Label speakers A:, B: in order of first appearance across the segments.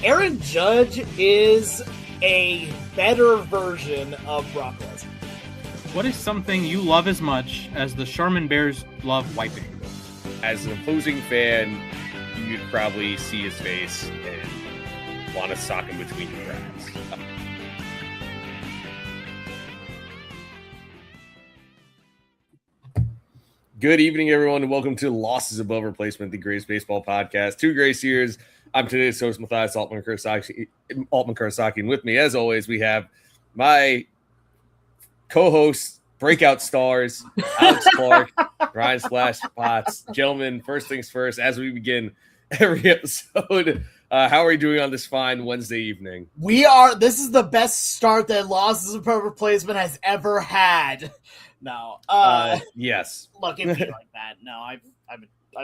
A: Aaron Judge is a better version of Brock Lesnar.
B: What is something you love as much as the Charmin Bears love wiping?
C: As an opposing fan, you'd probably see his face and want to sock him between the cracks. Good evening, everyone, and welcome to Losses Above Replacement, the greatest baseball podcast. Two Grace years. I'm today's host, Mathias Altman-Kurosaki, and with me, as always, we have my co-hosts, breakout stars, Alex Clark, Ryan Splash Potts. Gentlemen, first things first, as we begin every episode, how are you doing on this fine Wednesday evening?
A: This is the best start that Losses Above Replacement has ever had. No.
C: Yes.
A: Look, it'd be like that. No, I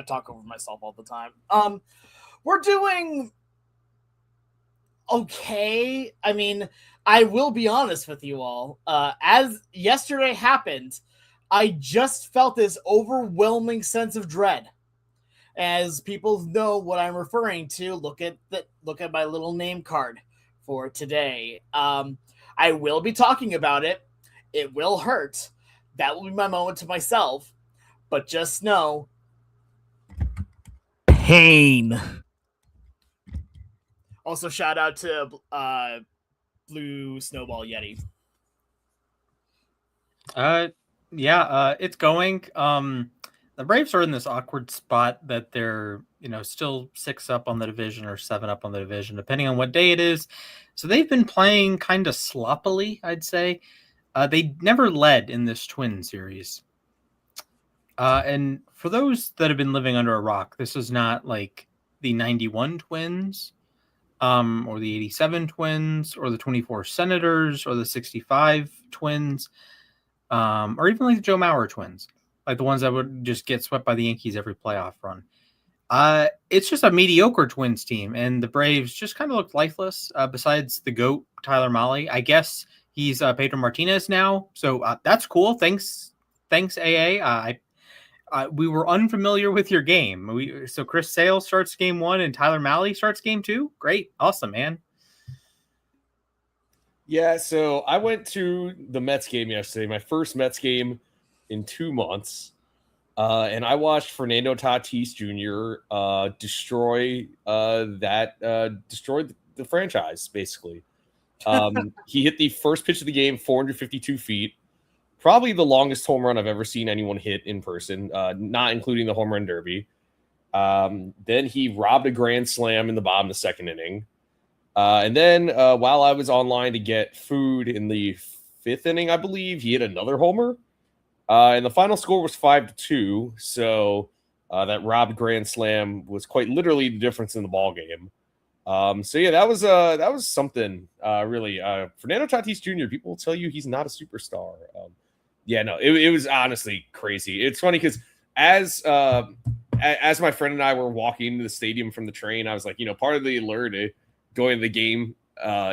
A: talk over myself all the time. We're doing okay. I mean, I will be honest with you all. As yesterday happened, I just felt this overwhelming sense of dread. As people know what I'm referring to, look at my little name card for today. I will be talking about it. It will hurt. That will be my moment to myself. But just know, pain. Also, shout out to Blue Snowball Yeti.
B: It's going. The Braves are in this awkward spot that they're, still 6 up on the division or 7 up on the division, depending on what day it is. So they've been playing kind of sloppily, I'd say. They never led in this Twin series. And for those that have been living under a rock, this is not like the 91 Twins, or the 87 Twins, or the 24 Senators, or the 65 Twins, or even like the Joe Mauer Twins, like the ones that would just get swept by the Yankees every playoff run. It's just a mediocre Twins team, and the Braves just kind of look lifeless, besides the GOAT, Tyler Mahle. I guess he's Pedro Martinez now, so that's cool. Thanks, AA. We were unfamiliar with your game. So Chris Sale starts game 1 and Tyler Mahle starts game 2. Great. Awesome, man.
C: Yeah, so I went to the Mets game yesterday, my first Mets game in 2 months. And I watched Fernando Tatis Jr. Destroy the franchise, basically. He hit the first pitch of the game, 452 feet. Probably the longest home run I've ever seen anyone hit in person, not including the home run derby. Then he robbed a grand slam in the bottom of the second inning. And then while I was online to get food in the 5th inning, I believe, he hit another homer. And the final score was 5-2. So that robbed grand slam was quite literally the difference in the ball game. That was something really. Fernando Tatis Jr., people will tell you he's not a superstar. It was honestly crazy. It's funny because as my friend and I were walking to the stadium from the train, I was like, part of the allure to going to the game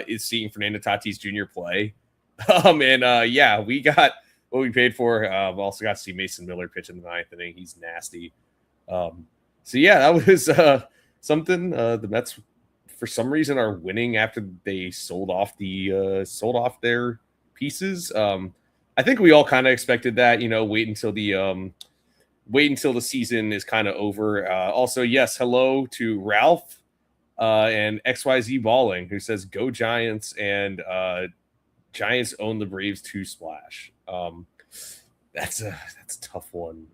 C: is seeing Fernando Tatis Jr. play. We got what we paid for. We also got to see Mason Miller pitch in the 9th inning. He's nasty. That was something. The Mets, for some reason, are winning after they sold off their pieces. I think we all kind of expected that. Wait until the season is kind of over. Also, yes, hello to Ralph and XYZ Balling, who says "Go Giants" and Giants own the Braves to splash. That's a tough one.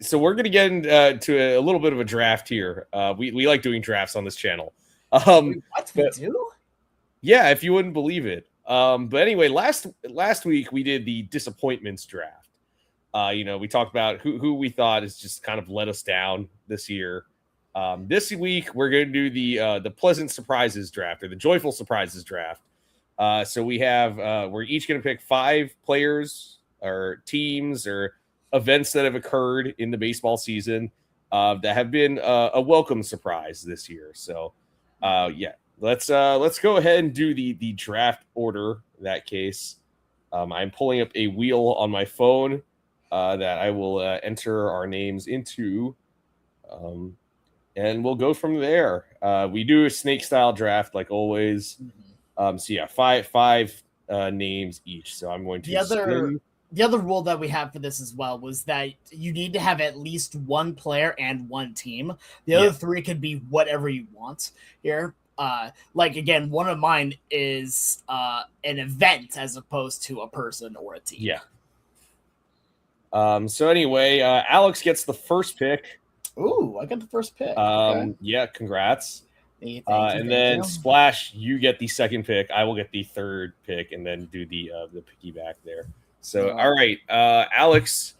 C: So we're gonna get into a little bit of a draft here. We like doing drafts on this channel.
A: Wait, what we do?
C: Yeah, if you wouldn't believe it. But anyway, last week we did the disappointments draft. We talked about who we thought has just kind of let us down this year. This week we're going to do the pleasant surprises draft, or the joyful surprises draft. So we have we're each going to pick 5 players or teams or events that have occurred in the baseball season that have been a welcome surprise this year. So let's go ahead and do the draft order. In that case, I'm pulling up a wheel on my phone that I will enter our names into. and we'll go from there. We do a snake style draft like always. So yeah, five names each. So I'm going to
A: the other rule that we have for this as well was that you need to have at least one player and one team. The other three could be whatever you want here. Like again, one of mine is an event as opposed to a person or a team.
C: Yeah. So anyway, Alex gets the first pick.
A: Ooh, I got the first pick. Okay.
C: Yeah, congrats.
A: Thank
C: then
A: you.
C: Splash, you get the second pick. I will get the third pick, and then do the piggyback there. So, all right, Alex,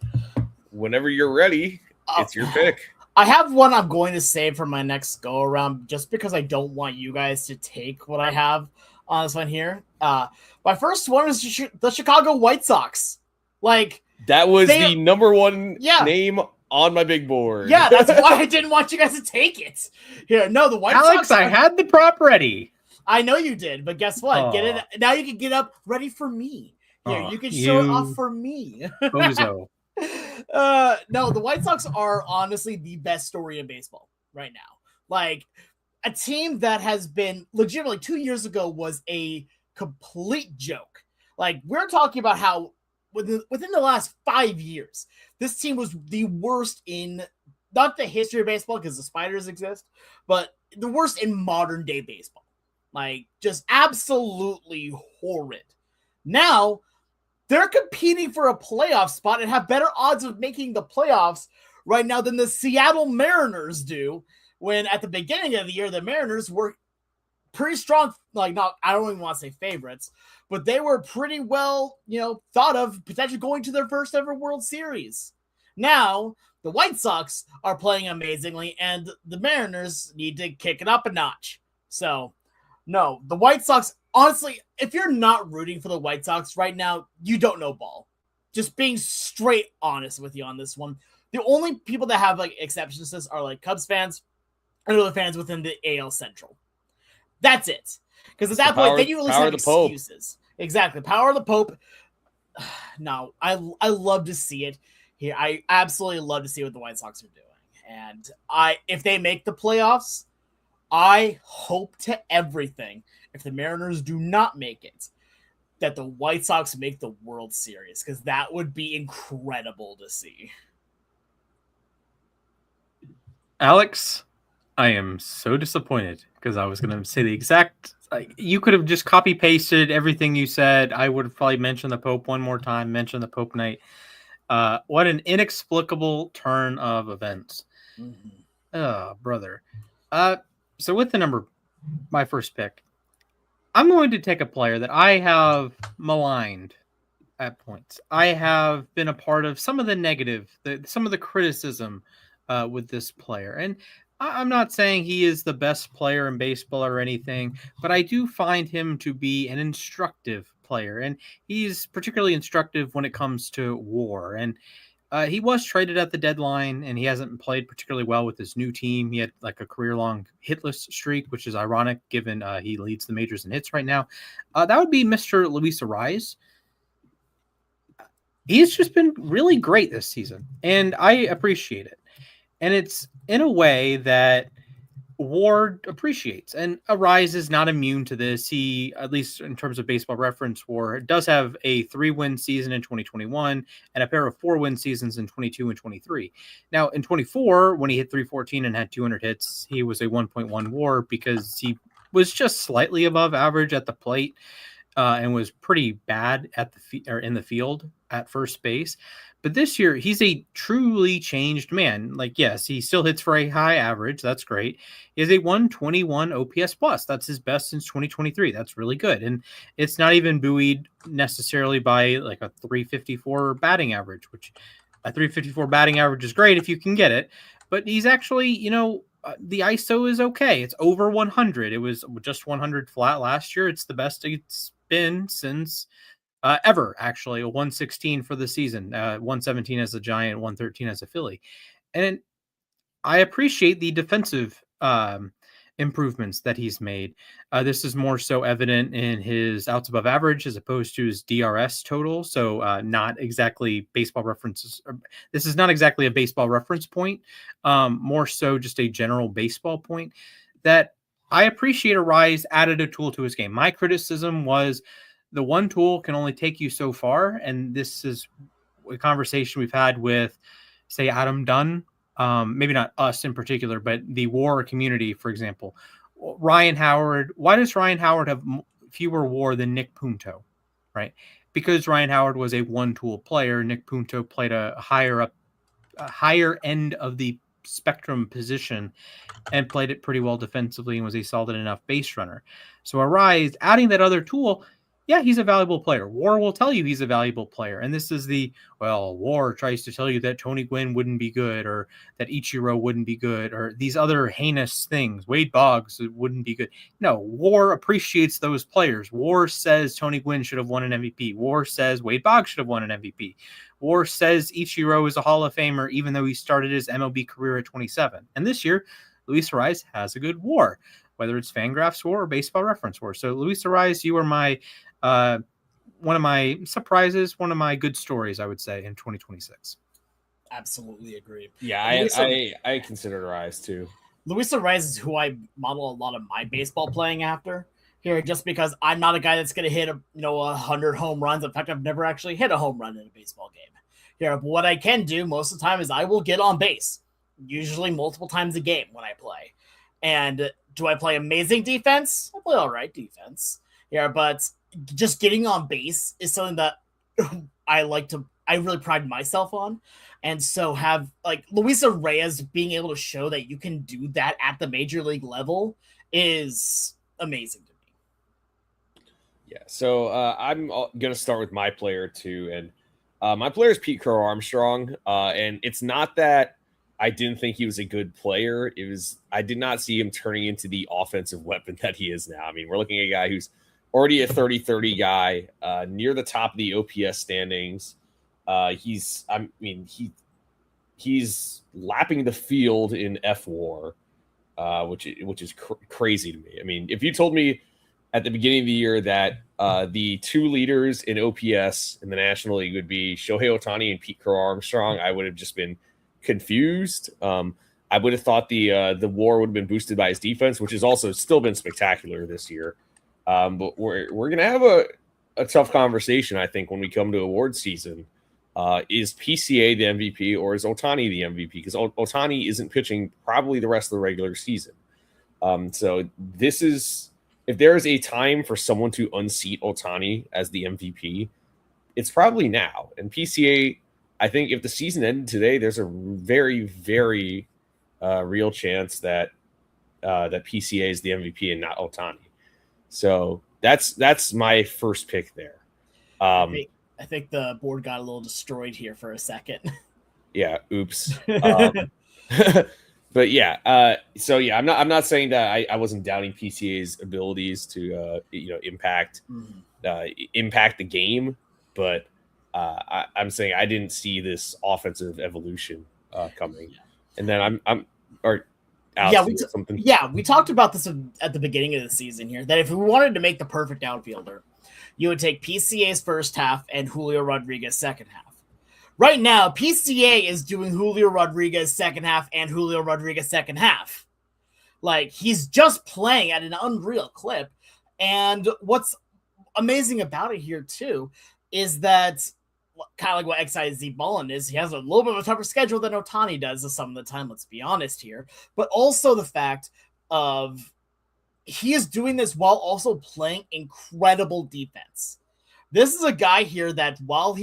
C: whenever you're ready, it's your pick.
A: I have one I'm going to save for my next go around, just because I don't want you guys to take what I have on this one here. My first one is the Chicago White Sox. Like
C: that was the number one name on my big board.
A: Yeah, that's why I didn't want you guys to take it. Here, no, the White
B: Alex,
A: Sox.
B: I had the prop ready.
A: I know you did, but guess what? Get it now. You can get up ready for me. Here, you can show it off for me.
B: Bozo.
A: No, the White Sox are honestly the best story in baseball right now. Like a team that has been legitimately 2 years ago was a complete joke. Like we're talking about how within the last 5 years, this team was the worst in not the history of baseball because the Spiders exist, but the worst in modern day baseball. Like just absolutely horrid. Now they're competing for a playoff spot and have better odds of making the playoffs right now than the Seattle Mariners do. When at the beginning of the year, the Mariners were pretty strong. Like I don't even want to say favorites, but they were pretty well, thought of potentially going to their first ever World Series. Now the White Sox are playing amazingly, and the Mariners need to kick it up a notch. So, no, the White Sox. Honestly, if you're not rooting for the White Sox right now, you don't know ball. Just being straight honest with you on this one. The only people that have like exceptions to this are like Cubs fans and other fans within the AL Central. That's it. Because at that point, then you at least have excuses. Exactly. Power of the Pope. No, I love to see it here. I absolutely love to see what the White Sox are doing. And if they make the playoffs, I hope to everything, if the Mariners do not make it, that the White Sox make the World Series, because that would be incredible to see.
B: Alex, I am so disappointed because I was going to say the exact... you could have just copy-pasted everything you said. I would have probably mentioned the Pope one more time, mentioned the Pope night. What an inexplicable turn of events.
A: Mm-hmm.
B: Oh, brother. So with my first pick, I'm going to take a player that I have maligned at points. I have been a part of some of the negative, some of the criticism with this player. And I'm not saying he is the best player in baseball or anything, but I do find him to be an instructive player. And he's particularly instructive when it comes to WAR. And he was traded at the deadline, and he hasn't played particularly well with his new team. He had like a career-long hitless streak, which is ironic given he leads the majors in hits right now. That would be Mr. Luis Arraez. He's just been really great this season, and I appreciate it. And it's in a way that Ward appreciates. And Arraez is not immune to this. He, at least in terms of Baseball Reference, Ward does have a 3-win season in 2021 and a pair of 4-win seasons in 22 and 23. Now, in 24, when he hit 314 and had 200 hits, he was a 1.1 WAR because he was just slightly above average at the plate and was pretty bad at in the field at first base. But this year, he's a truly changed man. Like, yes, he still hits for a high average. That's great. He has a 121 OPS plus. That's his best since 2023. That's really good. And it's not even buoyed necessarily by like a 354 batting average, which a 354 batting average is great if you can get it. But he's actually, the ISO is okay. It's over 100. It was just 100 flat last year. It's the best it's been since ever, actually. A 116 for the season, 117 as a Giant, 113 as a Philly. And I appreciate the defensive improvements that he's made. This is more so evident in his outs above average as opposed to his DRS total. So not exactly baseball references. This is not exactly a baseball reference point, more so just a general baseball point that I appreciate Arise added a tool to his game. My criticism was the one tool can only take you so far. And this is a conversation we've had with, say, Adam Dunn. Maybe not us in particular, but the WAR community, for example. Ryan Howard. Why does Ryan Howard have fewer WAR than Nick Punto? Right? Because Ryan Howard was a one-tool player. Nick Punto played a higher end of the spectrum position and played it pretty well defensively and was a solid enough base runner. So Arise, adding that other tool, yeah, he's a valuable player. WAR will tell you he's a valuable player. And this is WAR tries to tell you that Tony Gwynn wouldn't be good, or that Ichiro wouldn't be good, or these other heinous things. Wade Boggs wouldn't be good. No, WAR appreciates those players. WAR says Tony Gwynn should have won an MVP. WAR says Wade Boggs should have won an MVP. WAR says Ichiro is a Hall of Famer, even though he started his MLB career at 27. And this year, Luis Arise has a good WAR, whether it's Fangraphs WAR or Baseball Reference WAR. So Luis Arise, you are my one of my surprises, one of my good stories, I would say, in 2026.
A: Absolutely agree.
C: Yeah, I consider Arise too.
A: Luis Arise is who I model a lot of my baseball playing after here, just because I'm not a guy that's going to hit 100 home runs. In fact, I've never actually hit a home run in a baseball game. Here, but what I can do most of the time is I will get on base, usually multiple times a game when I play. And do I play amazing defense? I play all right defense. Yeah, but just getting on base is something that I really pride myself on. And so have Luis Reyes being able to show that you can do that at the major league level is amazing to me.
C: Yeah, so I'm going to start with my player too. And my player is Pete Crow Armstrong. And it's not that I didn't think he was a good player. I did not see him turning into the offensive weapon that he is now. I mean, we're looking at a guy who's already a 30-30 guy, near the top of the OPS standings. He's lapping the field in FWAR, which is crazy to me. I mean, if you told me at the beginning of the year that the two leaders in OPS in the National League would be Shohei Ohtani and Pete Crow Armstrong, I would have just been confused. I would have thought the WAR would have been boosted by his defense, which has also still been spectacular this year. But we're gonna have a tough conversation, I think, when we come to award season. Is PCA the MVP or is Ohtani the MVP? Because Ohtani isn't pitching probably the rest of the regular season. So this is, if there is a time for someone to unseat Ohtani as the MVP, it's probably now. And PCA, I think if the season ended today, there's a very, very real chance that PCA is the MVP and not Ohtani. So that's my first pick there.
A: I think the board got a little destroyed here for a second.
C: Yeah, oops. But yeah, so yeah, I'm not saying that I wasn't doubting PCA's abilities to impact the game, but I'm saying I didn't see this offensive evolution coming.
A: Yeah.
C: And then
A: we talked about this at the beginning of the season here, that if we wanted to make the perfect outfielder, you would take PCA's first half and Julio Rodriguez second half. Right now, PCA is doing Julio Rodriguez second half and Julio Rodriguez second half. Like, he's just playing at an unreal clip. And what's amazing about it here, too, is that kind of like what XIZ Mullen is, he has a little bit of a tougher schedule than Ohtani does some of the time, let's be honest here. But also the fact of he is doing this while also playing incredible defense. This is a guy here that while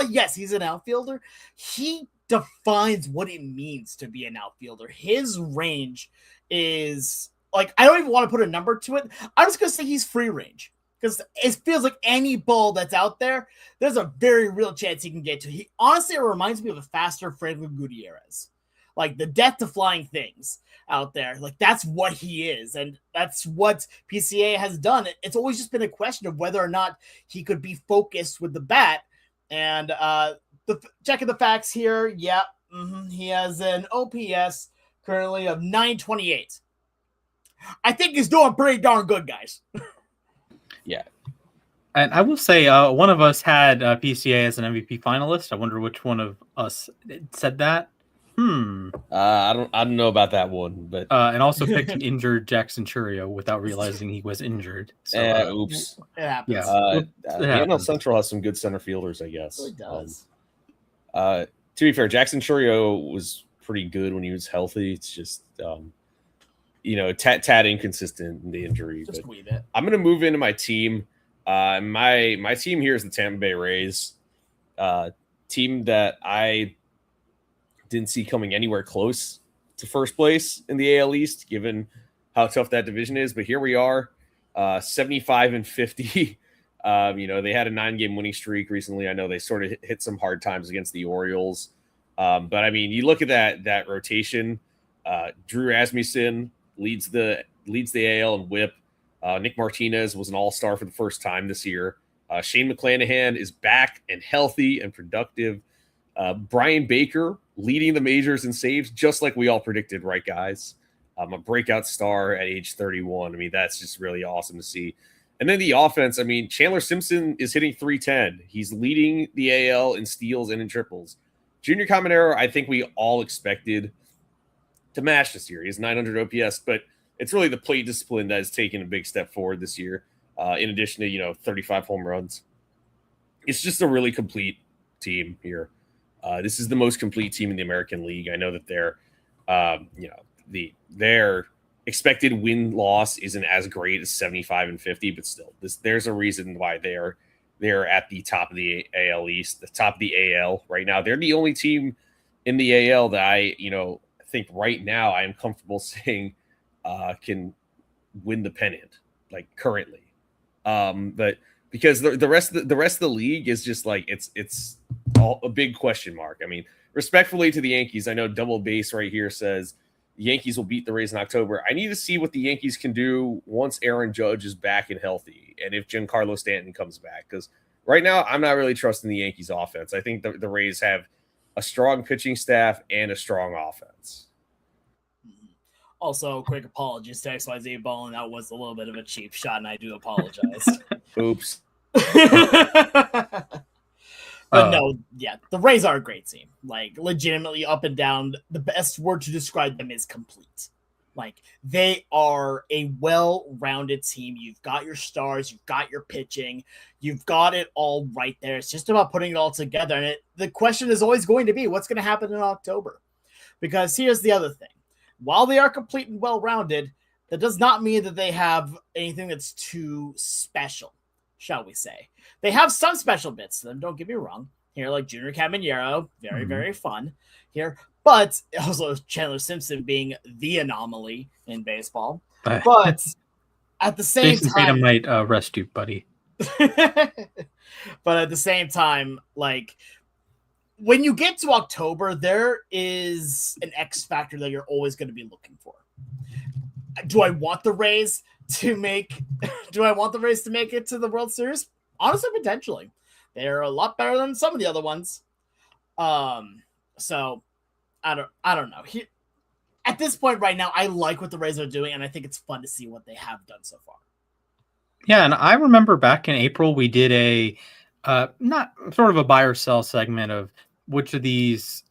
A: yes, he's an outfielder, he defines what it means to be an outfielder. His range is I don't even want to put a number to it. I'm just going to say he's free range, because it feels like any ball that's out there, there's a very real chance he can get to. He honestly, it reminds me of a faster Franklin Gutierrez, like the death to flying things out there. Like, that's what he is, and that's what PCA has done. It's always just been a question of whether or not he could be focused with the bat. And checking the facts here, he has an OPS currently of 928. I think he's doing pretty darn good, guys.
C: Yeah.
B: And I will say, one of us had PCA as an MVP finalist. I wonder which one of us said that.
C: I don't know about that one, but
B: and also picked an injured Jackson Churio without realizing he was injured. So,
C: oops.
A: It happens.
B: Yeah.
C: The NL Central has some good center fielders, I guess.
A: It really does.
C: To be fair, Jackson Churio was pretty good when he was healthy. It's just, tad inconsistent in the injury.
A: Just
C: but
A: wee bit.
C: I'm going to move into my team. My team here is the Tampa Bay Rays, team that I didn't see coming anywhere close to first place in the AL East, given how tough that division is. But here we are, 75-50. They had a 9-game winning streak recently. I know they sort of hit some hard times against the Orioles. But I mean, you look at that rotation. Drew Rasmussen leads the AL in WHIP. Nick Martinez was an all-star for the first time this year. Shane McClanahan is back and healthy and productive. Brian Baker leading the majors in saves, just like we all predicted, right, guys? A breakout star at age 31. I mean, that's just really awesome to see. And then the offense, I mean, Chandler Simpson is hitting 310. He's leading the AL in steals and in triples. Junior Caminero, I think we all expected to match this year. He has 900 OPS, but it's really the plate discipline that has taken a big step forward this year, in addition to, 35 home runs. It's just a really complete team here. This is the most complete team in the American League. I know that their expected win-loss isn't as great as 75-50, but still, there's a reason why they're at the top of the AL East, the top of the AL right now. They're the only team in the AL that I think right now I am comfortable saying can win the pennant, like currently. But because the rest of the league is just like it's all a big question mark. I mean, respectfully to the Yankees, I know Double Base right here says the Yankees will beat the Rays in October. I need to see what the Yankees can do once Aaron Judge is back and healthy, and if Giancarlo Stanton comes back. Because right now, I'm not really trusting the Yankees offense. I think the Rays have a strong pitching staff and a strong offense.
A: Also, quick apologies to XYZ Ballin. That was a little bit of a cheap shot, and I do apologize.
C: Oops.
A: But no, yeah, the Rays are a great team. Like, legitimately up and down, the best word to describe them is complete. Like, they are a well-rounded team. You've got your stars, you've got your pitching, you've got it all right there. It's just about putting it all together. And the question is always going to be, what's going to happen in October? Because here's the other thing. While they are complete and well-rounded, that does not mean that they have anything that's too special, shall we say. They have some special bits to them, don't get me wrong. Here, like Junior Caminero, very, very fun here. But also Chandler Simpson being the anomaly in baseball. But at the same
B: Jason
A: time...
B: Tatum might rest you, buddy.
A: But at the same time, like... when you get to October, there is an X factor that you're always going to be looking for. Do I want the Rays to make it to the World Series? Honestly, potentially. They're a lot better than some of the other ones. So I don't know. At this point right now, I like what the Rays are doing, and I think it's fun to see what they have done so far.
B: Yeah, and I remember back in April we did a not sort of a buy or sell segment of which of these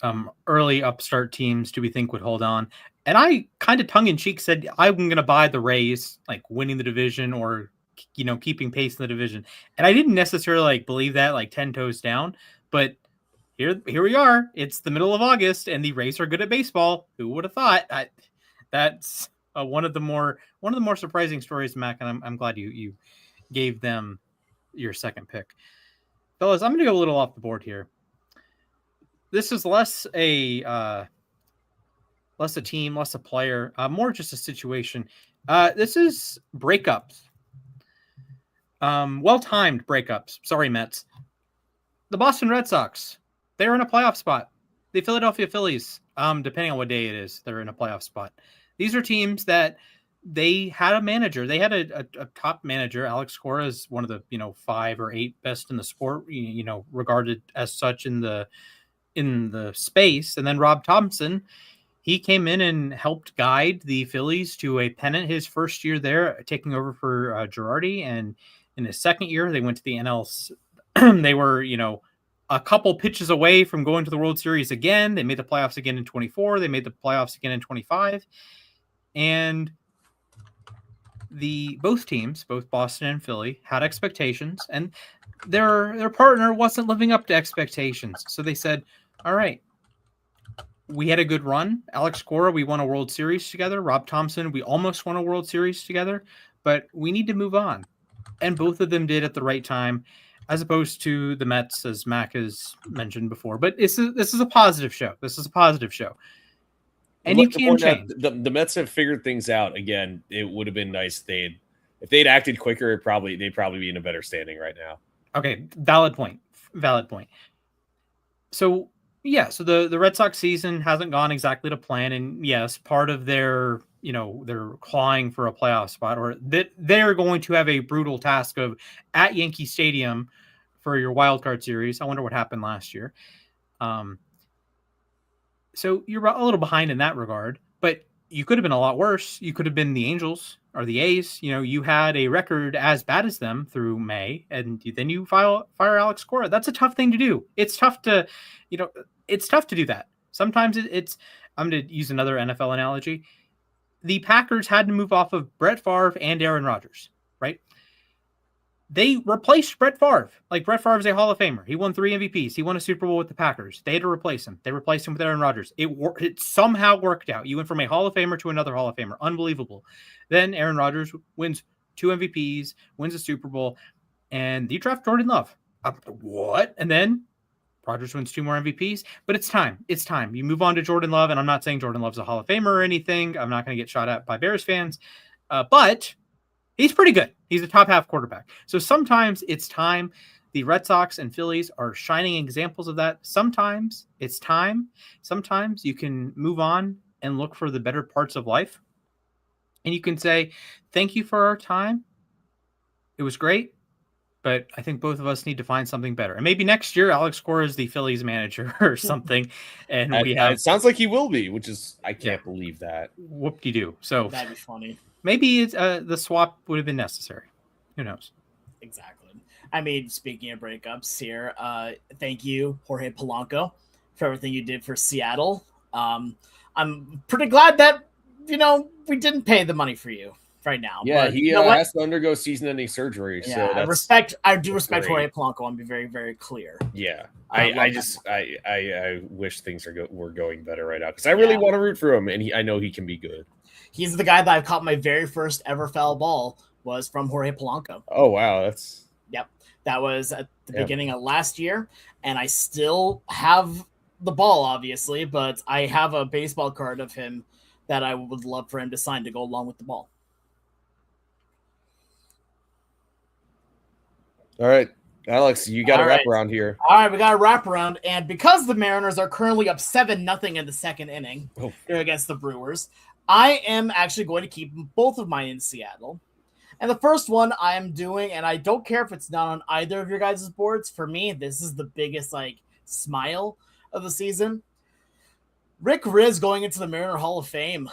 B: early upstart teams do we think would hold on? And I kind of tongue-in-cheek said I'm going to buy the Rays, like winning the division or keeping pace in the division. And I didn't necessarily believe that 10 toes down, but here we are. It's the middle of August, and the Rays are good at baseball. Who would have thought? That's one of the more surprising stories, Mac, and I'm glad you gave them your second pick. Fellas, I'm going to go a little off the board here. This is less a team, less a player, more just a situation. This is breakups. Well-timed breakups. Sorry, Mets. The Boston Red Sox, they're in a playoff spot. The Philadelphia Phillies, depending on what day it is, they're in a playoff spot. These are teams that they had a manager. They had a top manager. Alex Cora is one of the 5 or 8 best in the sport, regarded as such in the space. And then Rob Thompson He came in and helped guide the Phillies to a pennant his first year there, taking over for Girardi. And in his second year, they went to the NL. They were, a couple pitches away from going to the World Series again. They made the playoffs again in 24. They made the playoffs again in 25. And both teams, both Boston and Philly, had expectations, and their partner wasn't living up to expectations. So they said, all right, we had a good run. Alex Cora, we won a World Series together. Rob Thompson, we almost won a World Series together, but we need to move on. And both of them did at the right time, as opposed to the Mets, as Mac has mentioned before. But this is a positive show. This is a positive show. And you can change.
C: The Mets have figured things out. Again, it would have been nice if they'd acted quicker. They'd probably be in a better standing right now.
B: Okay, valid point. So yeah, so the Red Sox season hasn't gone exactly to plan, and yes, part of their they're clawing for a playoff spot, or that they're going to have a brutal task of at Yankee Stadium for your wild card series. I wonder what happened last year. So you're a little behind in that regard, but you could have been a lot worse. You could have been the Angels or the A's. You had a record as bad as them through May, and then you fire Alex Cora. That's a tough thing to do. It's tough to, it's tough to do that. Sometimes it's. I'm going to use another NFL analogy. The Packers had to move off of Brett Favre and Aaron Rodgers, right? They replaced Brett Favre. Like, Brett Favre is a Hall of Famer. He won 3 MVPs. He won a Super Bowl with the Packers. They had to replace him. They replaced him with Aaron Rodgers. It somehow worked out. You went from a Hall of Famer to another Hall of Famer. Unbelievable. Then Aaron Rodgers wins 2 MVPs, wins a Super Bowl, and you draft Jordan Love. What? And then Rodgers wins 2 more MVPs. But it's time. It's time. You move on to Jordan Love, and I'm not saying Jordan Love's a Hall of Famer or anything. I'm not going to get shot at by Bears fans. But he's pretty good. He's a top half quarterback. So sometimes it's time. The Red Sox and Phillies are shining examples of that. Sometimes it's time. Sometimes you can move on and look for the better parts of life. And you can say, thank you for our time. It was great. But I think both of us need to find something better. And maybe next year, Alex Cora is the Phillies manager or something. And
C: it sounds like he will be, which is, I can't believe that.
B: Whoop-de-doo. So
A: that'd be funny.
B: Maybe the swap would have been necessary. Who knows?
A: Exactly. I mean, speaking of breakups here, thank you, Jorge Polanco, for everything you did for Seattle. I'm pretty glad that, we didn't pay the money for you right now.
C: Yeah,
A: but
C: he has to undergo season-ending surgery.
A: Yeah,
C: so
A: I do respect Jorge Polanco. I'm be very, very clear.
C: Yeah, I wish things were going better right now, because I really want to root for him, and I know he can be good.
A: He's the guy that I've caught my very first ever foul ball was from Jorge Polanco.
C: Oh, wow.
A: Yep. That was at the beginning of last year, and I still have the ball, obviously, but I have a baseball card of him that I would love for him to sign to go along with the ball.
C: All right, Alex, you got a wrap around here.
A: All right, we got a wrap around, and because the Mariners are currently up 7-0 in the second inning against the Brewers, I am actually going to keep both of mine in Seattle. And the first one I am doing, and I don't care if it's not on either of your guys' boards. For me, this is the biggest smile of the season. Rick Riz going into the Mariner Hall of Fame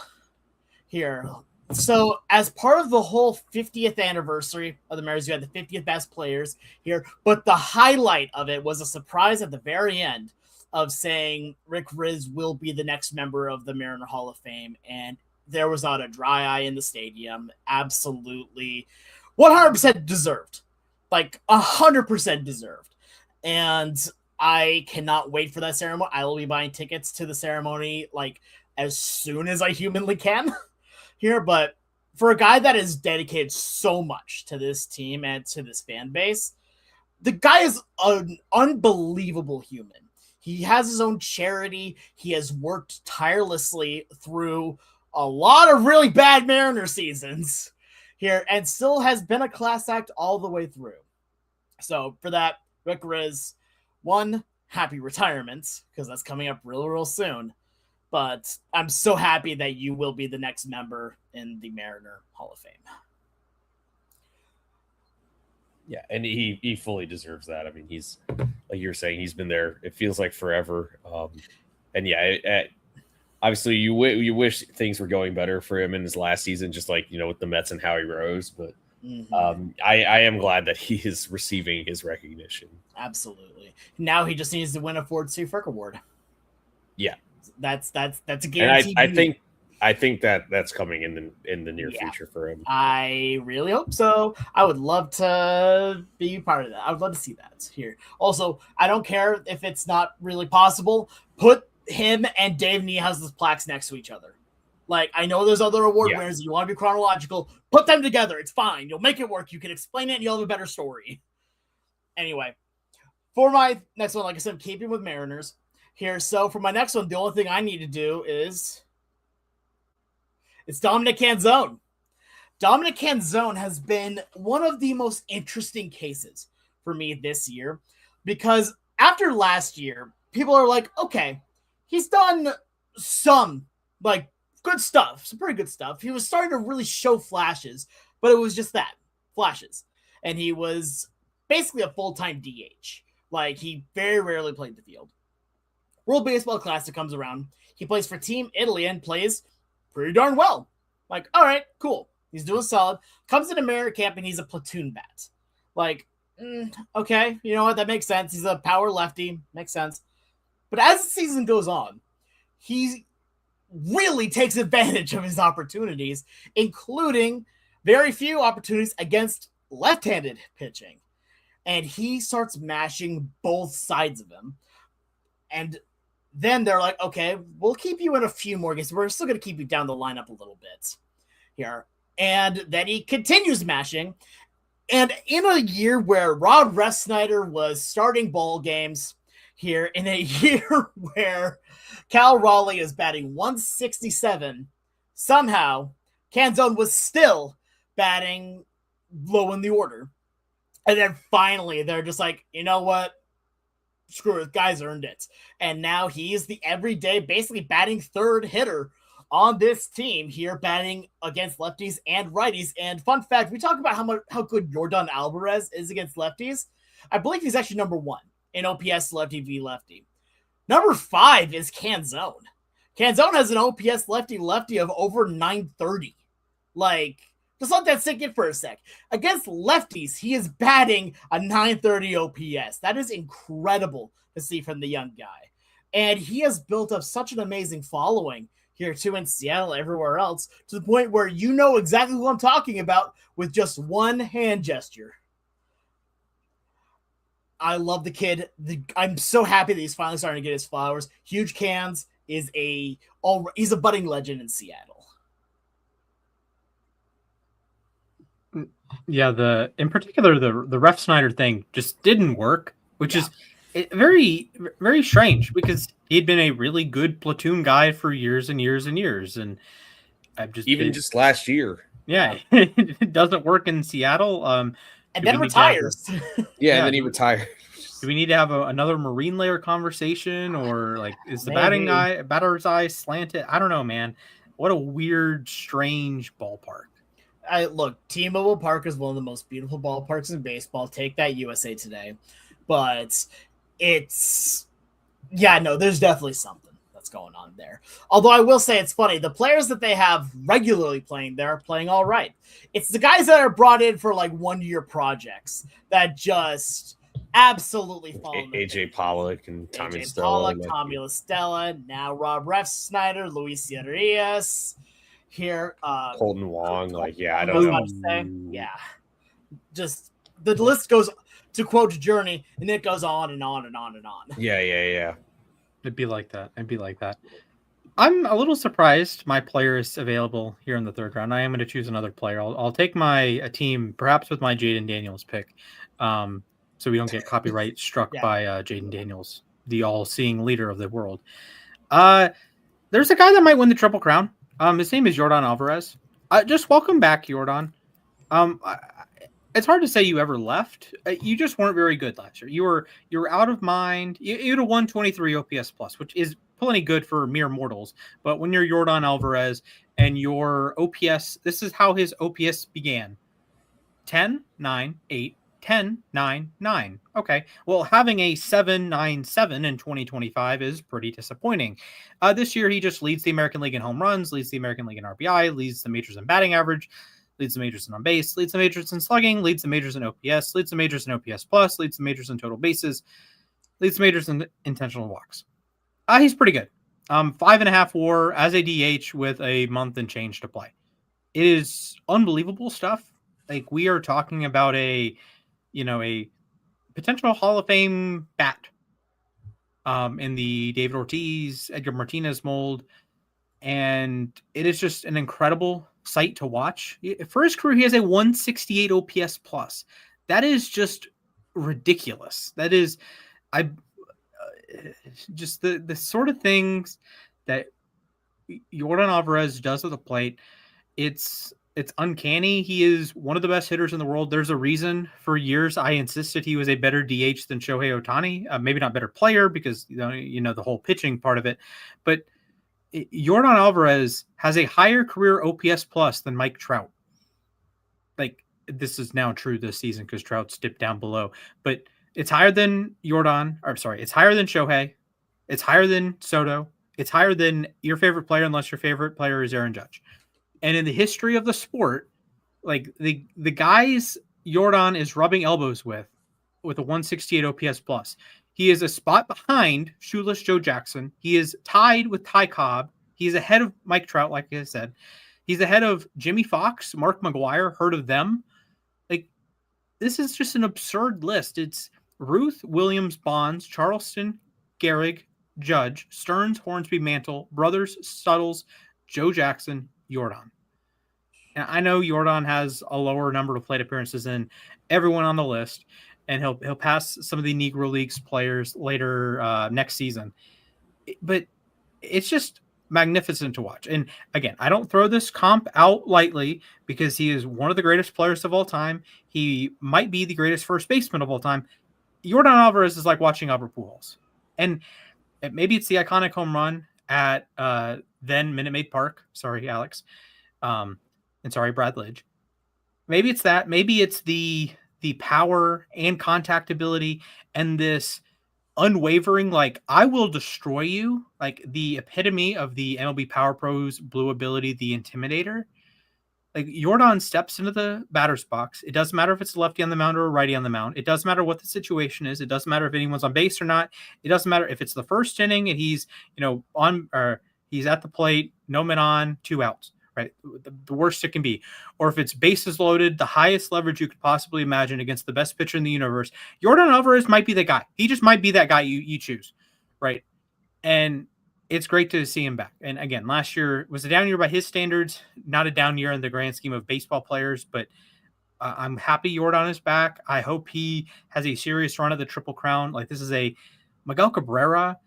A: here. So as part of the whole 50th anniversary of the Mariners, you had the 50th best players here. But the highlight of it was a surprise at the very end of saying Rick Riz will be the next member of the Mariner Hall of Fame. And there was not a dry eye in the stadium. Absolutely 100% deserved. 100% deserved. And I cannot wait for that ceremony. I will be buying tickets to the ceremony as soon as I humanly can here. But for a guy that is dedicated so much to this team and to this fan base, the guy is an unbelievable human. He has his own charity. He has worked tirelessly through a lot of really bad Mariner seasons here and still has been a class act all the way through. So for that, Rick Riz, one, happy retirement, because that's coming up real soon. But I'm so happy that you will be the next member in the Mariner Hall of Fame.
C: Yeah, and he fully deserves that. I mean, he's, like you're saying, he's been there, it feels like forever. And yeah, obviously you wish things were going better for him in his last season, just like with the Mets and Howie Rose. But I am glad that he is receiving his recognition.
A: Absolutely. Now he just needs to win a Ford C. Frick Award.
C: Yeah,
A: that's a guarantee.
C: And I think that's coming in the near future for him.
A: I really hope so. I would love to be part of that. I would love to see that here. Also, I don't care if it's not really possible. Put him and Dave Niehaus's plaques next to each other. Like, I know there's other award winners. You want to be chronological. Put them together. It's fine. You'll make it work. You can explain it and you'll have a better story. Anyway, for my next one, like I said, keeping with Mariners here. So for my next one, the only thing I need to do is it's Dominic Canzone. Dominic Canzone has been one of the most interesting cases for me this year because after last year, people are like, okay, he's done some like good stuff, some pretty good stuff. He was starting to really show flashes, but it was just that, flashes. And he was basically a full-time DH. Like, he very rarely played the field. World Baseball Classic comes around. He plays for Team Italy and plays pretty darn well. Like, all right, cool. He's doing solid. Comes into Merit Camp and he's a platoon bat. Like, okay, you know what? That makes sense. He's a power lefty. Makes sense. But as the season goes on, he really takes advantage of his opportunities, including very few opportunities against left-handed pitching. And he starts mashing both sides of him. And then they're like, okay, we'll keep you in a few more games. We're still going to keep you down the lineup a little bit here. And then he continues mashing. And in a year where Rod Refsnyder was starting ball games here, in a year where Cal Raleigh is batting 167, somehow Canzone was still batting low in the order. And then finally, they're just like, you know what? Screw it, guys earned it. And now he's the everyday, basically batting third hitter on this team here, batting against lefties and righties. And fun fact, we talk about how good Yordan Alvarez is against lefties. I believe he's actually number 1 in OPS lefty v lefty. Number 5 is Canzone. Canzone has an OPS lefty of over 930. Like, just let that sink in for a sec. Against lefties, he is batting a 930 OPS. That is incredible to see from the young guy. And he has built up such an amazing following here too in Seattle, everywhere else, to the point where you know exactly who I'm talking about with just one hand gesture. I love the kid. I'm so happy that he's finally starting to get his flowers. Huge Cans is he's a budding legend in Seattle.
B: Yeah, in particular the Refsnyder thing just didn't work, which is very, very strange because he'd been a really good platoon guy for years and years and years, and I've just
C: last year.
B: Yeah, it doesn't work in Seattle.
A: And then retires.
C: And then he retired.
B: Do we need to have another Marine layer conversation, or like is the batter's eye slanted? I don't know, man. What a weird, strange ballpark.
A: Look, T-Mobile Park is one of the most beautiful ballparks in baseball. Take that, USA Today. But there's definitely something that's going on there. Although I will say it's funny, the players that they have regularly playing there are playing all right. It's the guys that are brought in for like 1-year projects that just absolutely fall.
C: AJ Pollock and Tommy
A: Tommy La Stella, now Rob Refsnyder, Luis Arias. Here,
C: Colton Wong, I don't know.
A: Just the list goes, to quote Journey, and it goes on and on and on and on.
C: Yeah.
B: It'd be like that. I'm a little surprised my player is available here in the 3rd round. I am going to choose another player. I'll take a team, perhaps with my Jaden Daniels pick, so we don't get copyright struck by Jaden Daniels, the all-seeing leader of the world. There's a guy that might win the Triple Crown. His name is Yordan Alvarez. Just welcome back, Yordan. It's hard to say you ever left. You just weren't very good last year. You were out of mind. You had a 123 OPS plus, which is plenty good for mere mortals. But when you're Yordan Alvarez and your OPS, this is how his OPS began: 10, 9, 8, 10.99. Okay. Well, having a 7.97 in 2025 is pretty disappointing. This year, he just leads the American League in home runs, leads the American League in RBI, leads the majors in batting average, leads the majors in on base, leads the majors in slugging, leads the majors in OPS, leads the majors in OPS plus, leads the majors in total bases, leads the majors in intentional walks. He's pretty good. 5.5 WAR as a DH with a month and change to play. It is unbelievable stuff. Like, we are talking about a potential Hall of Fame bat in the David Ortiz, Edgar Martinez mold. And it is just an incredible sight to watch. For his career, he has a 168 OPS plus. That is just ridiculous. That is, just the sort of things that Yordan Alvarez does at the plate. It's uncanny. He is one of the best hitters in the world. There's a reason for years I insisted he was a better DH than Shohei Ohtani. Maybe not better player because the whole pitching part of it, but Yordan Alvarez has a higher career OPS plus than Mike Trout. Like, this is now true this season because Trout's dipped down below, but it's higher than Yordan. Or sorry, it's higher than Shohei. It's higher than Soto. It's higher than your favorite player, unless your favorite player is Aaron Judge. And in the history of the sport, like the guys Yordan is rubbing elbows with a 168 OPS plus, he is a spot behind shoeless Joe Jackson. He is tied with Ty Cobb. He is ahead of Mike Trout, like I said. He's ahead of Jimmy Fox, Mark McGwire. Heard of them? Like, this is just an absurd list. It's Ruth, Williams, Bonds, Charleston, Gehrig, Judge, Stearns, Hornsby, Mantle, Brothers, Suttles, Joe Jackson, Yordan. And I know Yordan has a lower number of plate appearances than everyone on the list, and he'll pass some of the Negro Leagues players later next season. But it's just magnificent to watch. And again, I don't throw this comp out lightly because he is one of the greatest players of all time. He might be the greatest first baseman of all time. Yordan Alvarez is like watching Albert Pujols. And maybe it's the iconic home run at then Minute Maid Park. Sorry, Alex. And sorry, Brad Lidge. Maybe it's that. Maybe it's the power and contact ability and this unwavering, like, I will destroy you, like the epitome of the MLB Power Pros blue ability, the Intimidator. Like, Yordan steps into the batter's box. It doesn't matter if it's a lefty on the mound or a righty on the mound. It doesn't matter what the situation is. It doesn't matter if anyone's on base or not. It doesn't matter if it's the first inning and he's on, or he's at the plate, no men on, 2 outs. Right, the worst it can be, or if it's bases loaded, the highest leverage you could possibly imagine against the best pitcher in the universe. Yordan Alvarez might be the guy. He just might be that guy you choose, right? And it's great to see him back. And again, last year was a down year by his standards, not a down year in the grand scheme of baseball players. But I'm happy Yordan is back. I hope he has a serious run at the Triple Crown. Like, this is a Miguel Cabrera,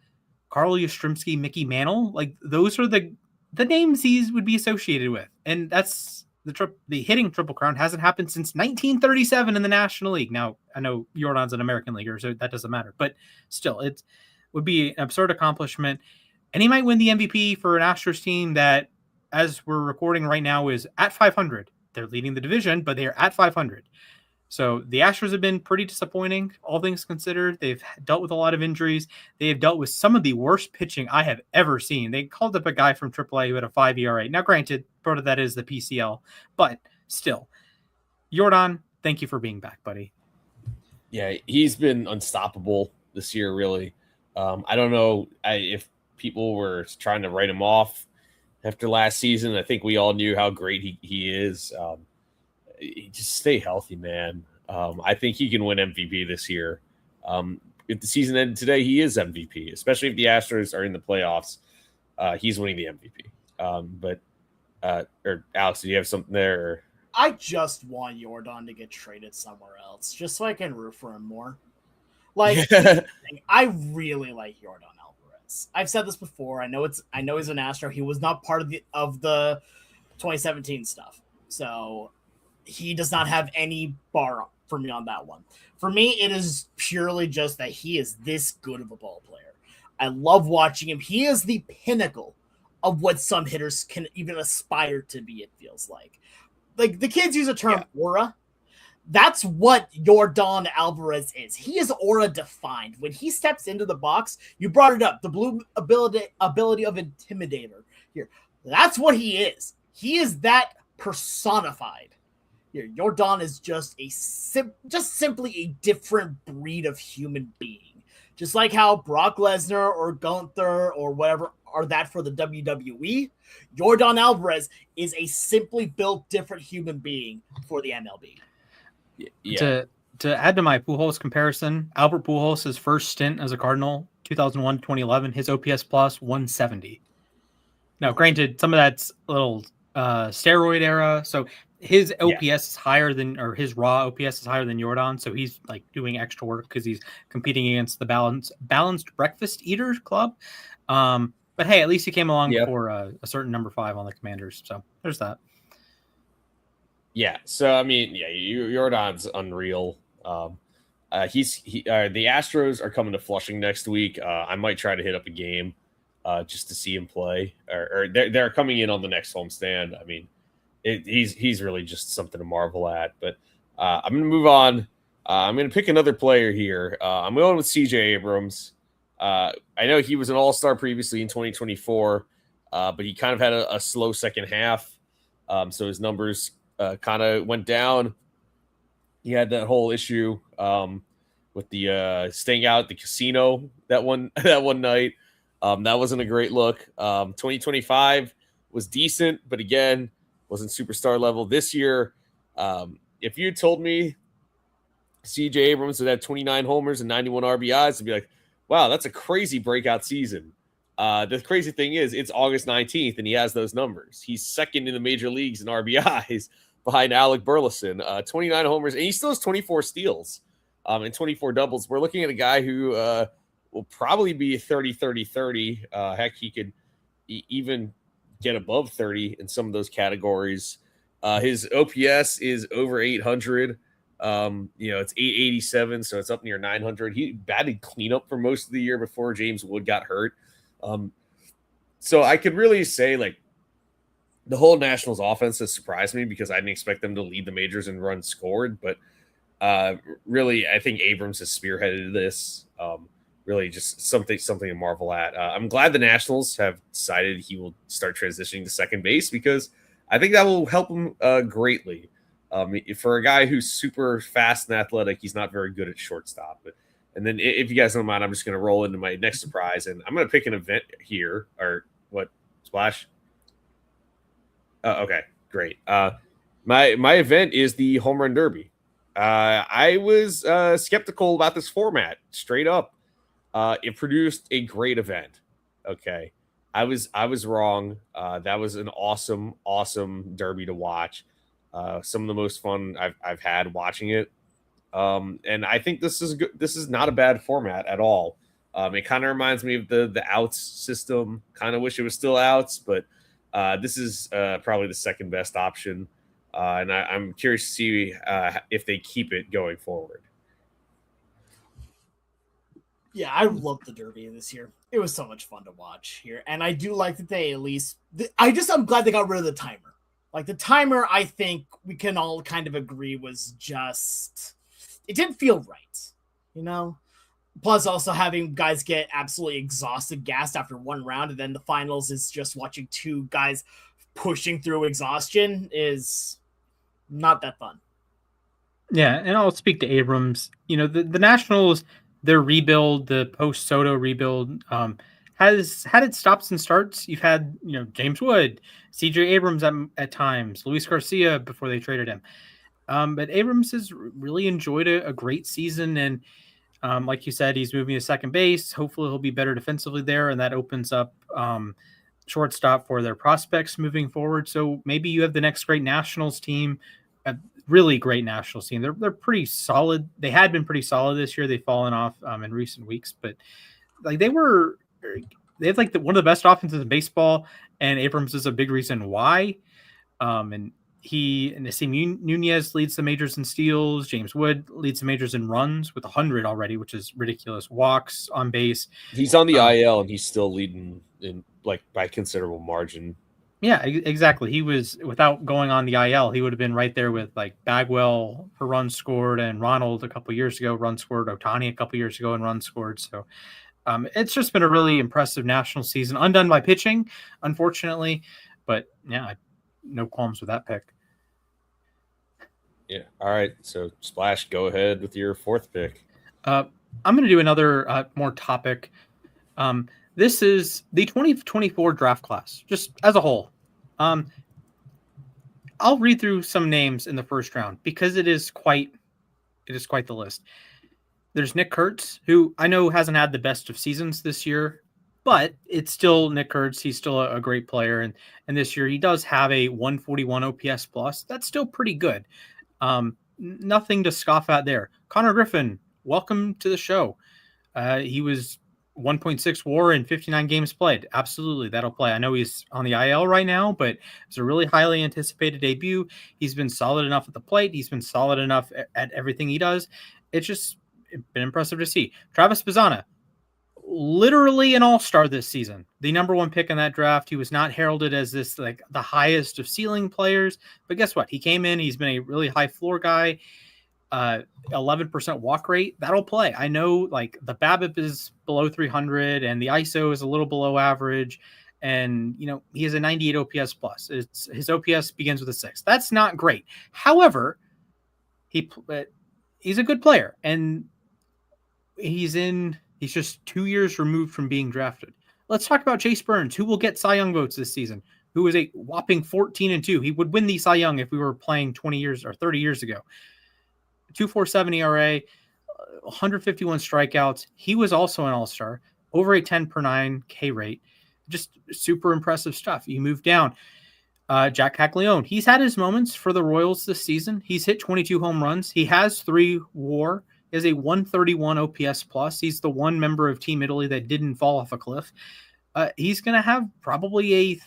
B: Carl Yastrzemski, Mickey Mantle. Like, those are the names he would be associated with. And that's the hitting Triple Crown hasn't happened since 1937 in the National League. Now, I know Yordan's an American leaguer, so that doesn't matter, but still, it would be an absurd accomplishment. And he might win the MVP for an Astros team that, as we're recording right now, is at 500. They're leading the division, but they're at 500. So the Astros have been pretty disappointing, all things considered. They've dealt with a lot of injuries. They have dealt with some of the worst pitching I have ever seen. They called up a guy from AAA who had a 5 ERA. Now, granted, part of that is the PCL, but still. Yordan, thank you for being back, buddy.
C: Yeah, he's been unstoppable this year, really. I don't know if people were trying to write him off after last season. I think we all knew how great he is. Just stay healthy, man. I think he can win MVP this year. If the season ended today, he is MVP, especially if the Astros are in the playoffs. He's winning the MVP. Or Alex, do you have something there? Or?
A: I just want Yordan to get traded somewhere else, just so I can root for him more. Like, I really like Yordan Alvarez. I've said this before. I know he's an Astro. He was not part of the 2017 stuff, so he does not have any bar for me on that one. For me, it is purely just that he is this good of a ball player. I love watching him. He is the pinnacle of what some hitters can even aspire to be, it feels like. Like, the kids use a term, aura. That's what Yordan Alvarez is. He is aura defined. When he steps into the box, you brought it up, the blue ability of Intimidator. Here, that's what he is. He is that personified. Here, Yordan is just simply a different breed of human being. Just like how Brock Lesnar or Gunther or whatever are that for the WWE, Yordan Alvarez is a simply built different human being for the MLB.
B: Yeah. To add to my Pujols comparison, Albert Pujols' first stint as a Cardinal, 2001-2011, his OPS plus 170. Now, granted, some of that's a little steroid era, so his OPS is higher than, or his raw OPS is higher than Yordan, so he's like doing extra work because he's competing against the balanced breakfast eaters club. But hey, at least he came along for a certain number 5 on the Commanders, so there's that.
C: Yeah, so I mean, Yordan's unreal. The Astros are coming to Flushing next week. I might try to hit up a game just to see him play, or they're coming in on the next homestand. I mean, he's really just something to marvel at. But I'm going to move on. I'm going to pick another player here. I'm going with CJ Abrams. I know he was an all-star previously in 2024, but he kind of had a slow second half, so his numbers kind of went down. He had that whole issue with the staying out at the casino that one night. That wasn't a great look. 2025 was decent, but again, wasn't superstar level. This year, if you told me CJ Abrams would have 29 homers and 91 RBIs, I'd be like, wow, that's a crazy breakout season. The crazy thing is it's August 19th and he has those numbers. He's second in the major leagues in RBIs behind Alec Burleson, 29 homers, and he still has 24 steals and 24 doubles. We're looking at a guy who will probably be 30-30-30. Heck, he could even get above 30 in some of those categories. His OPS is over 800. It's 887, so it's up near 900. He batted cleanup for most of the year before James Wood got hurt. So I could really say, like, the whole Nationals offense has surprised me because I didn't expect them to lead the majors and runs scored. But really, I think Abrams has spearheaded this. Really just something to marvel at. I'm glad the Nationals have decided he will start transitioning to second base because I think that will help him greatly. For a guy who's super fast and athletic, he's not very good at shortstop. And then if you guys don't mind, I'm just going to roll into my next surprise, and I'm going to pick an event here. Or what, Splash? Okay, great. My event is the Home Run Derby. I was skeptical about this format, straight up. It produced a great event. Okay, I was wrong. That was an awesome derby to watch. Some of the most fun I've had watching it. And I think this is good. This is not a bad format at all. It kind of reminds me of the outs system. Kind of wish it was still outs, but this is probably the second best option. And I'm curious to see if they keep it going forward.
A: Yeah, I loved the Derby this year. It was so much fun to watch here. And I do like that they at least... I'm glad they got rid of the timer. Like, the timer, I think we can all kind of agree was just... It didn't feel right, you know? Plus, also having guys get absolutely exhausted, gassed after one round, and then the finals is just watching two guys pushing through exhaustion is not that fun.
B: Yeah, and I'll speak to Abrams. You know, the Nationals, their rebuild, the post-Soto rebuild, has had its stops and starts. You've had, James Wood, CJ Abrams at times, Luis Garcia before they traded him. But Abrams has really enjoyed a great season. And like you said, he's moving to second base. Hopefully he'll be better defensively there. And that opens up shortstop for their prospects moving forward. So maybe you have the next great Nationals team, a really great Nationals team. They're pretty solid. They had been pretty solid this year. They've fallen off in recent weeks, but like they have like one of the best offenses in baseball, and Abrams is a big reason why. And Nasim Nunez leads the majors in steals. James Wood leads the majors in runs with 100 already, which is ridiculous. Walks, on base.
C: He's on the IL, and he's still leading in by considerable margin.
B: Yeah, exactly. He was, without going on the IL, he would have been right there with like Bagwell for runs scored and Ronald a couple years ago, runs scored, Otani a couple years ago and runs scored. So it's just been a really impressive national season, undone by pitching, unfortunately. But yeah, no qualms with that pick.
C: Yeah. All right. So Splash, go ahead with your fourth pick.
B: I'm going to do another more topic. This is the 2024 draft class, just as a whole. I'll read through some names in the first round because it is quite the list. There's Nick Kurtz, who I know hasn't had the best of seasons this year, but it's still Nick Kurtz. He's still a great player, and this year he does have a 141 OPS plus. That's still pretty good. Nothing to scoff at there. Connor Griffin, welcome to the show. He was 1.6 WAR in 59 games played. Absolutely, that'll play. I know he's on the IL right now, but it's a really highly anticipated debut. He's been solid enough at the plate. He's been solid enough at everything he does. It's been impressive to see. Travis Bazzana, literally an all-star this season. The number one pick in that draft. He was not heralded as this like the highest of ceiling players, but guess what? He came in. He's been a really high floor guy. 11% walk rate, that'll play. I know like the BABIP is below 300 and the ISO is a little below average, and he has a 98 OPS plus. His OPS begins with a 6. That's not great. However, he's a good player, and he's just 2 years removed from being drafted. Let's talk about Chase Burns, who will get Cy Young votes this season, who is a whopping 14-2. He would win the Cy Young if we were playing 20 years or 30 years ago. 2.47 ERA, 151 strikeouts. He was also an all-star, over a 10 per 9 K rate. Just super impressive stuff. You move down. Jack Caglione, he's had his moments for the Royals this season. He's hit 22 home runs. He has 3 WAR. He has a 131 OPS plus. He's the one member of Team Italy that didn't fall off a cliff. He's going to have probably a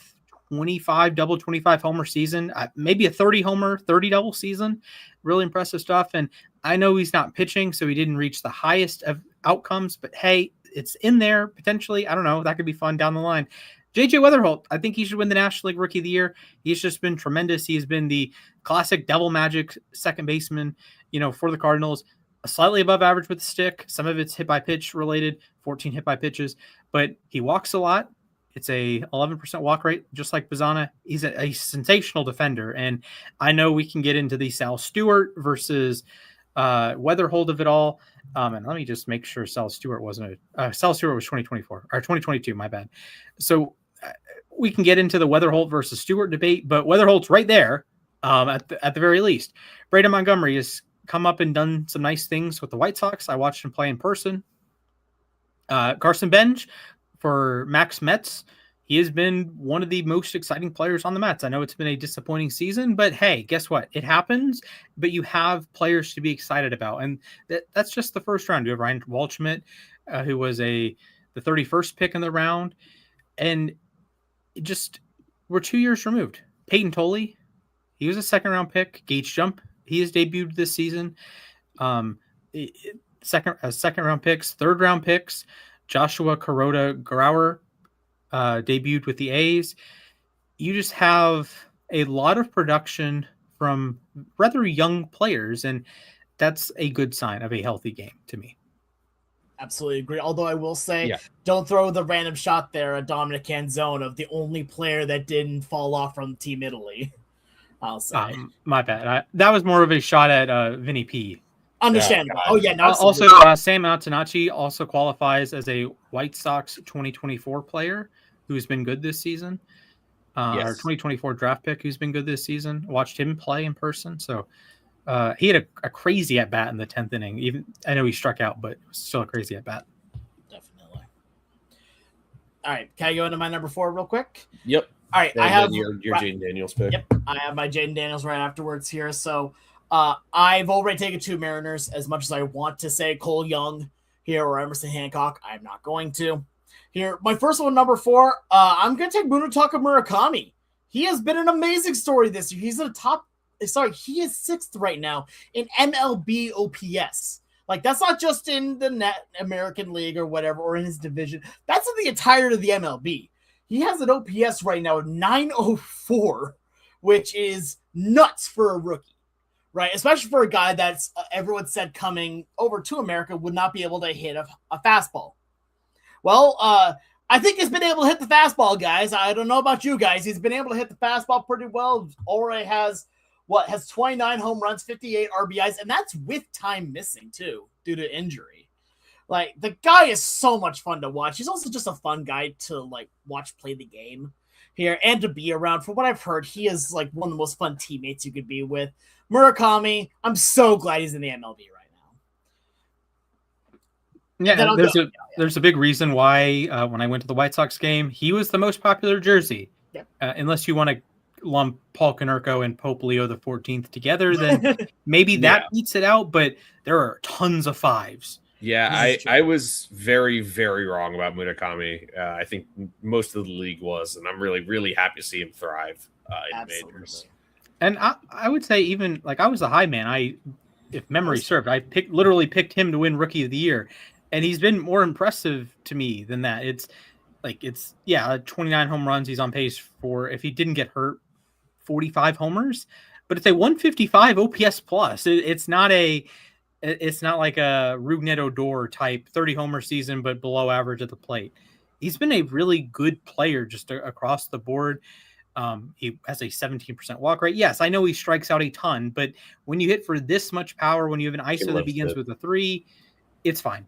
B: 25 homer season, maybe a 30 homer, 30 double season. Really impressive stuff. And I know he's not pitching, so he didn't reach the highest of outcomes, but hey, it's in there potentially. I don't know. That could be fun down the line. JJ Weatherholt, I think he should win the National League Rookie of the Year. He's just been tremendous. He's been the classic devil magic second baseman, for the Cardinals. Slightly above average with the stick. Some of it's hit by pitch related, 14 hit by pitches, but he walks a lot. It's a 11% walk rate, just like Bazzana. He's a sensational defender, and I know we can get into the Sal Stewart versus Weatherholt of it all. And let me just make sure Sal Stewart was 2024 or 2022. My bad. So we can get into the Weatherholt versus Stewart debate, but Weatherholt's right there at the very least. Braden Montgomery has come up and done some nice things with the White Sox. I watched him play in person. Carson Bench for Max Metz, he has been one of the most exciting players on the Mets. I know it's been a disappointing season, but hey, guess what? It happens, but you have players to be excited about. And that's just the first round. You have Ryan Waldschmidt, who was the 31st pick in the round. And we're 2 years removed. Peyton Tolley, he was a second round pick. Gage Jump, he has debuted this season. Second round picks, third round picks. Joshua Kuroda Grauer debuted with the A's. You just have a lot of production from rather young players, and that's a good sign of a healthy game to me.
A: Absolutely agree. Although I will say, Don't throw the random shot there at Dominic Canzone of the only player that didn't fall off from Team Italy. I'll say.
B: My bad. That was more of a shot at Vinny P.
A: Understandable.
B: Also, Sam Antonacci also qualifies as a White Sox 2024 player who's been good this season. Our 2024 draft pick who's been good this season. Watched him play in person. So he had a crazy at bat in the 10th inning. Even I know he struck out, but it was still a crazy at bat.
A: Definitely. All right. Can I go into my number 4 real quick?
C: Yep.
A: All right.
C: I have your Jaden Daniels pick.
A: Yep. I have my Jaden Daniels right afterwards here. So I've already taken 2 Mariners. As much as I want to say Cole Young here or Emerson Hancock, I'm not going to. Here, my first one, number 4, I'm going to take Munetaka Murakami. He has been an amazing story this year. He is 6th right now in MLB OPS. Like, that's not just in the American League or whatever, or in his division. That's in the entirety of the MLB. He has an OPS right now of 904, which is nuts for a rookie, right? Especially for a guy that's everyone said coming over to America would not be able to hit a fastball. Well, I think he's been able to hit the fastball, guys. I don't know about you guys. He's been able to hit the fastball pretty well. Already has 29 home runs, 58 RBIs, and that's with time missing too due to injury. Like, the guy is so much fun to watch. He's also just a fun guy to like watch play the game here and to be around. From what I've heard, he is like one of the most fun teammates you could be with. Murakami, I'm so glad he's in the MLB right now.
B: Yeah, there's a big reason why when I went to the White Sox game, he was the most popular jersey.
A: Yep.
B: Unless you want to lump Paul Konerko and Pope Leo the 14th together, then maybe that beats it out. But there are tons of fives.
C: Yeah, I was very, very wrong about Murakami. I think most of the league was, and I'm really, really happy to see him thrive in the majors.
B: And I would say even like I was the high man. If memory served, I literally picked him to win Rookie of the Year, and he's been more impressive to me than that. It's 29 home runs. He's on pace for, if he didn't get hurt, 45 homers, but it's a 155 OPS plus. It's not like a Rougned Odor type 30 homer season, but below average at the plate. He's been a really good player just across the board. He has a 17% walk rate. Yes, I know he strikes out a ton, but when you hit for this much power, when you have an ISO that begins with a 3, it's fine.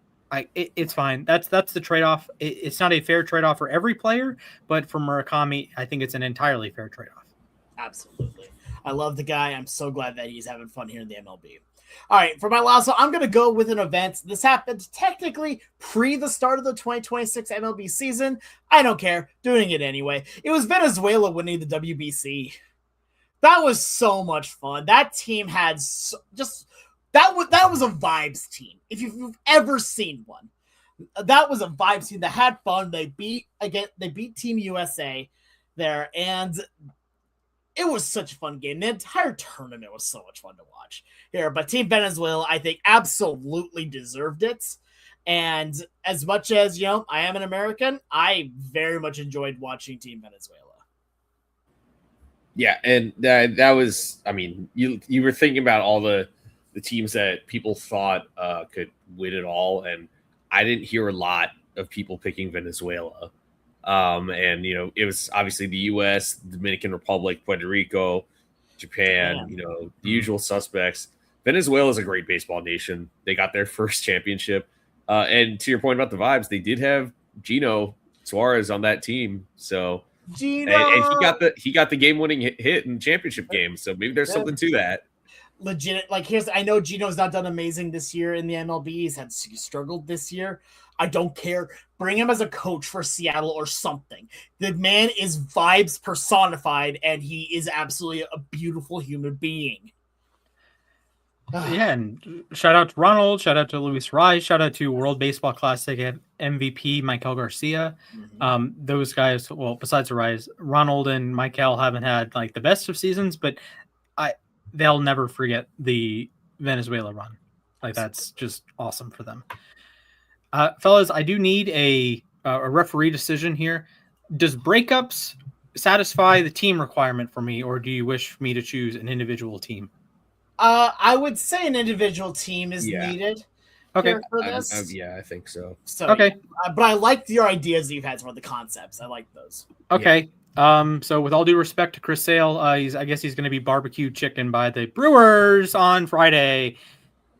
B: It's fine. That's the trade-off. It's not a fair trade-off for every player, but for Murakami, I think it's an entirely fair trade-off.
A: Absolutely. I love the guy. I'm so glad that he's having fun here in the MLB. All right, for my last one, I'm going to go with an event. This happened technically pre the start of the 2026 MLB season. I don't care. Doing it anyway. It was Venezuela winning the WBC. That was so much fun. That team had that was a vibes team. If you've ever seen one, that was a vibes team that had fun. They beat Team USA there, and it was such a fun game. The entire tournament was so much fun to watch here. But Team Venezuela, I think, absolutely deserved it. And as much as, I am an American, I very much enjoyed watching Team Venezuela.
C: Yeah, and that was, I mean, you were thinking about all the teams that people thought could win it all, and I didn't hear a lot of people picking Venezuela. And it was obviously the U.S., Dominican Republic, Puerto Rico, Japan, the usual suspects. Venezuela is a great baseball nation. They got their first championship. And to your point about the vibes, they did have Gino Suarez on that team. So
A: Gino!
C: And he got the game-winning hit in the championship game. So maybe there's something to that.
A: Legit, I know Gino's not done amazing this year in the MLB. He's struggled this year. I don't care. Bring him as a coach for Seattle or something. The man is vibes personified, and he is absolutely a beautiful human being.
B: Yeah, and shout out to Ronald, shout out to Luis Rai, shout out to World Baseball Classic MVP Michael Garcia.
A: Mm-hmm.
B: Those guys, well, besides Rai, Ronald and Michael haven't had like the best of seasons, but they'll never forget the Venezuela run. Like, that's just awesome for them. Fellas, I do need a referee decision here. Does breakups satisfy the team requirement for me, or do you wish me to choose an individual team?
A: I would say an individual team is needed.
B: Okay.
A: For this.
C: I think so.
B: Okay.
A: But I like your ideas that you've had for the concepts. I like those.
B: Okay. Yeah. So with all due respect to Chris Sale, I guess he's going to be barbecue chicken by the Brewers on Friday.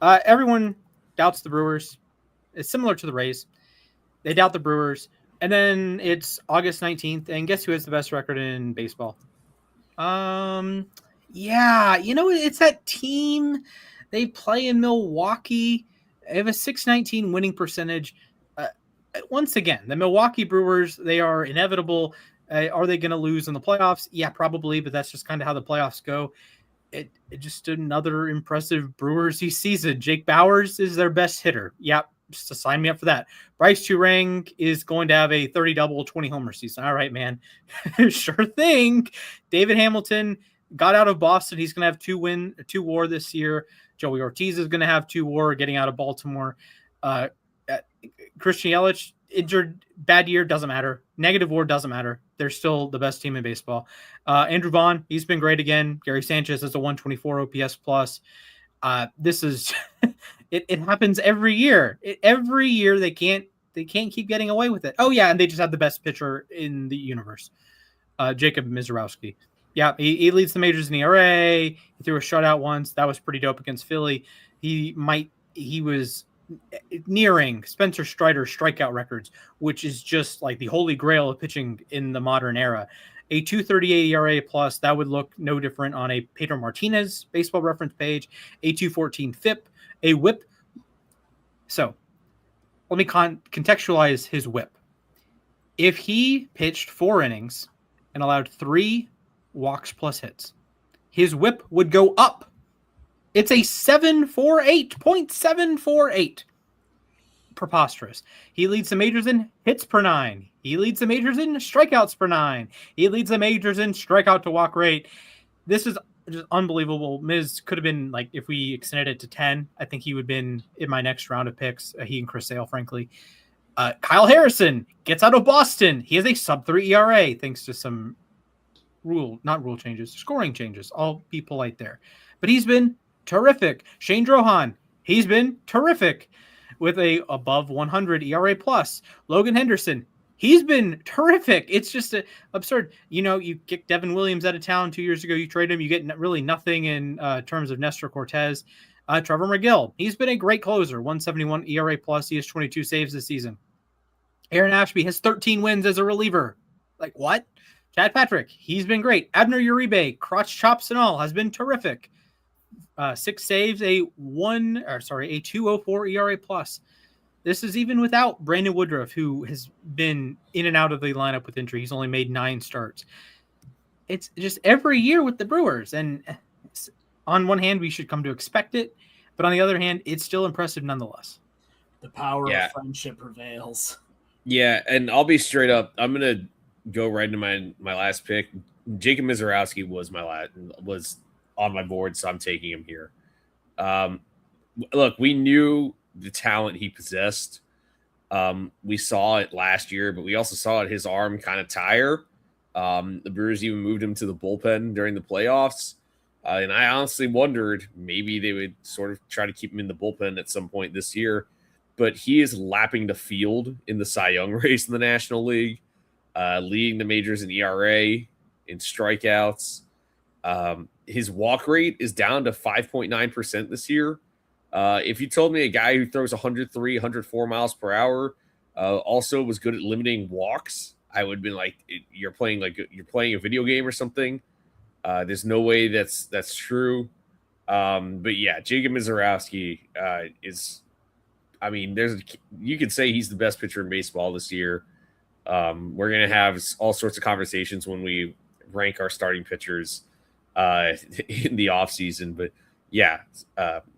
B: Everyone doubts the Brewers. It's similar to the Rays. They doubt the Brewers. And then it's August 19th. And guess who has the best record in baseball? Yeah, it's that team. They play in Milwaukee. They have a .619 winning percentage. Once again, the Milwaukee Brewers, they are inevitable. Are they going to lose in the playoffs? Yeah, probably, but that's just kind of how the playoffs go. It just another impressive Brewers season. Jake Bauers is their best hitter. Yep. Just to sign me up for that. Bryce Turang is going to have a 30-double, 20-homer season. All right, man. Sure thing. David Hamilton got out of Boston. He's going to have 2 WAR this year. Joey Ortiz is going to have 2 WAR getting out of Baltimore. Christian Yelich injured, bad year, doesn't matter. Negative WAR doesn't matter. They're still the best team in baseball. Andrew Vaughn, he's been great again. Gary Sanchez is a 124 OPS plus. This is it happens every year. Every year they can't keep getting away with it. Oh yeah, and they just have the best pitcher in the universe, Jacob Mizorowski. Yeah, he leads the majors in ERA. He threw a shutout once. That was pretty dope against Philly. He was nearing Spencer Strider's strikeout records, which is just like the holy grail of pitching in the modern era. A 238 ERA plus, that would look no different on a Pedro Martinez baseball reference page. A 214 FIP, a whip. So let me contextualize his whip. If he pitched 4 innings and allowed 3 walks plus hits, his whip would go up. It's a 748.748. Preposterous. He leads the majors in hits per 9. He leads the majors in strikeouts per 9. He leads the majors in strikeout to walk rate. This is just unbelievable. Miz could have been, like, if we extended it to 10, I think he would have been in my next round of picks. He and Chris Sale, frankly. Kyle Harrison gets out of Boston. He has a sub-3 ERA thanks to some scoring changes. I'll be polite there. But he's been terrific. Shane Drohan, he's been terrific with a above 100 ERA plus. Logan Henderson, he's been terrific. It's just absurd. You kicked Devin Williams out of town 2 years ago. You trade him. You get really nothing in terms of Nestor Cortez. Trevor McGill, he's been a great closer. 171 ERA plus. He has 22 saves this season. Aaron Ashby has 13 wins as a reliever. Like, what? Chad Patrick, he's been great. Abner Uribe, crotch chops and all, has been terrific. 6 saves, a 204 ERA plus. This is even without Brandon Woodruff, who has been in and out of the lineup with injury. He's only made 9 starts. It's just every year with the Brewers. And on one hand, we should come to expect it. But on the other hand, it's still impressive nonetheless.
A: The power of friendship prevails.
C: Yeah, and I'll be straight up. I'm going to go right into my last pick. Jacob Mizorowski was on my board, so I'm taking him here. Look, we knew the talent he possessed. We saw it last year, but we also saw his arm kind of tire. The Brewers even moved him to the bullpen during the playoffs. And I honestly wondered maybe they would sort of try to keep him in the bullpen at some point this year. But he is lapping the field in the Cy Young race in the National League, leading the majors in ERA, in strikeouts. His walk rate is down to 5.9% this year. If you told me a guy who throws 103, 104 miles per hour also was good at limiting walks, I would have been like, you're playing a video game or something. There's no way that's true. But yeah, Jacob Mizorowski is, I mean, you could say he's the best pitcher in baseball this year. We're going to have all sorts of conversations when we rank our starting pitchers in the offseason. But yeah,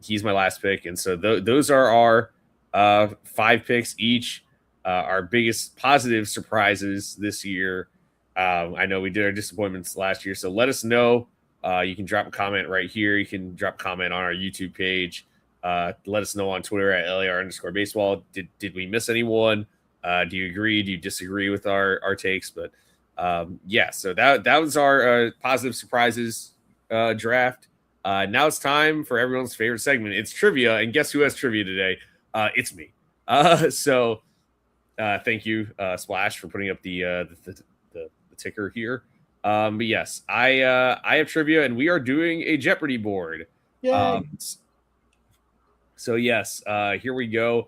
C: he's my last pick. And so those are our 5 picks each. Our biggest positive surprises this year. I know we did our disappointments last year, so let us know. You can drop a comment right here. You can drop a comment on our YouTube page. Let us know on Twitter at LAR_baseball. Did we miss anyone? Do you agree? Do you disagree with our takes? But yeah, so that was our positive surprises draft. Now it's time for everyone's favorite segment. It's trivia, and guess who has trivia today? It's me. So thank you, Splash, for putting up the ticker here. But yes, I have trivia, and we are doing a Jeopardy board. So yes, here we go.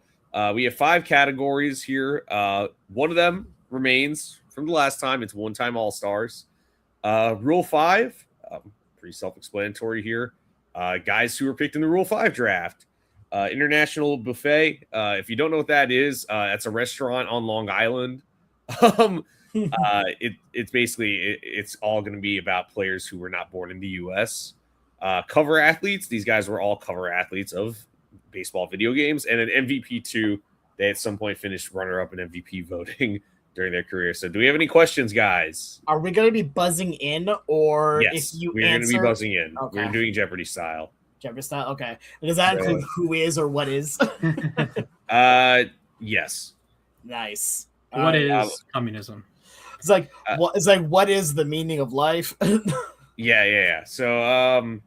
C: We have 5 categories here. One of them remains from the last time. It's one-time All-Stars. Rule 5, pretty self-explanatory here. Guys who were picked in the Rule 5 draft. International Buffet. If you don't know what that is, that's a restaurant on Long Island. It's basically it's all going to be about players who were not born in the U.S. Cover athletes. These guys were all cover athletes of baseball video games, and an MVP too. They at some point finished runner-up in MVP voting during their career. So do we have any questions, guys?
A: Are we going to be buzzing in, or
C: yes,
A: if you
C: we're going to be buzzing in?
A: Okay.
C: We're doing Jeopardy style.
A: Jeopardy style, okay. And does that include who is or what is?
C: Yes.
A: Nice.
B: What is communism?
A: It's like what? It's like what is the meaning of life?
C: Yeah. So,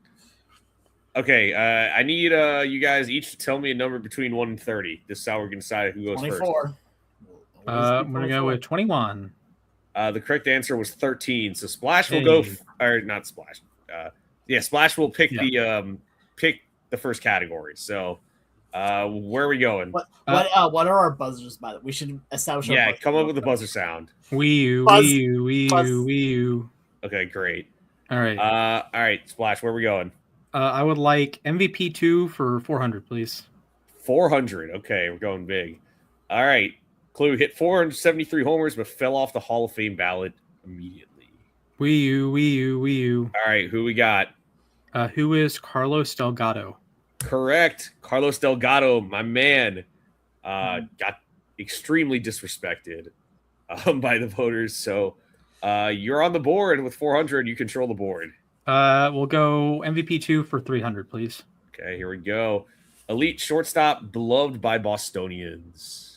C: okay, I need you guys each to tell me a number between 1 and 30. This is how we're gonna decide who goes
A: 24.
B: I'm gonna go with 21.
C: first. The correct answer was 13. So Splash will go, or not Splash. Splash will pick the first category. So, where are we going?
A: What are our buzzers? By the way, we should establish.
C: Yeah, come up with a buzzer sound.
B: Wii U.
C: Okay, great.
B: All right.
C: All right, Splash. Where are we going?
B: I would like MVP 2 for 400, please.
C: 400. Okay, we're going big. All right. Clue hit 473 homers, but fell off the Hall of Fame ballot immediately.
B: Wii U.
C: All right, who we got?
B: Who is Carlos Delgado?
C: Correct. Carlos Delgado, my man, got extremely disrespected by the voters. So you're on the board with 400. You control the board.
B: We'll go MVP 2 for 300, please.
C: Okay, here we go. Elite shortstop, beloved by Bostonians.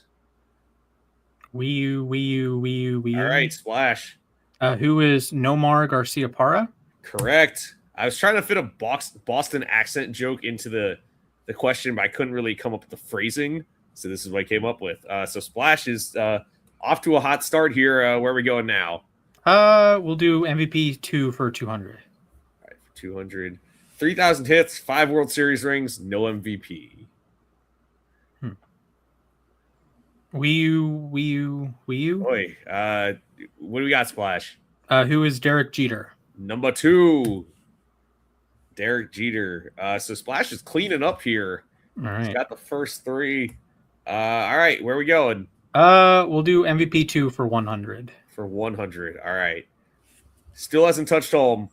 B: Wii U.
C: All right, Splash.
B: Who is Nomar Garcia Parra?
C: Correct. I was trying to fit a Boston accent joke into the question, but I couldn't really come up with the phrasing. So this is what I came up with. So Splash is off to a hot start here. Where are we going now?
B: We'll do MVP 2 for 200.
C: All right, for 200. 3,000 hits, 5 World Series rings, no MVP.
B: Wii U.
C: Boy, what do we got, Splash?
B: Who is Derek Jeter?
C: Number 2, Derek Jeter. So Splash is cleaning up here.
B: All right.
C: He's got the first 3. All right, where are we going?
B: We'll do MVP 2 for 100.
C: For 100. All right. Still hasn't touched home.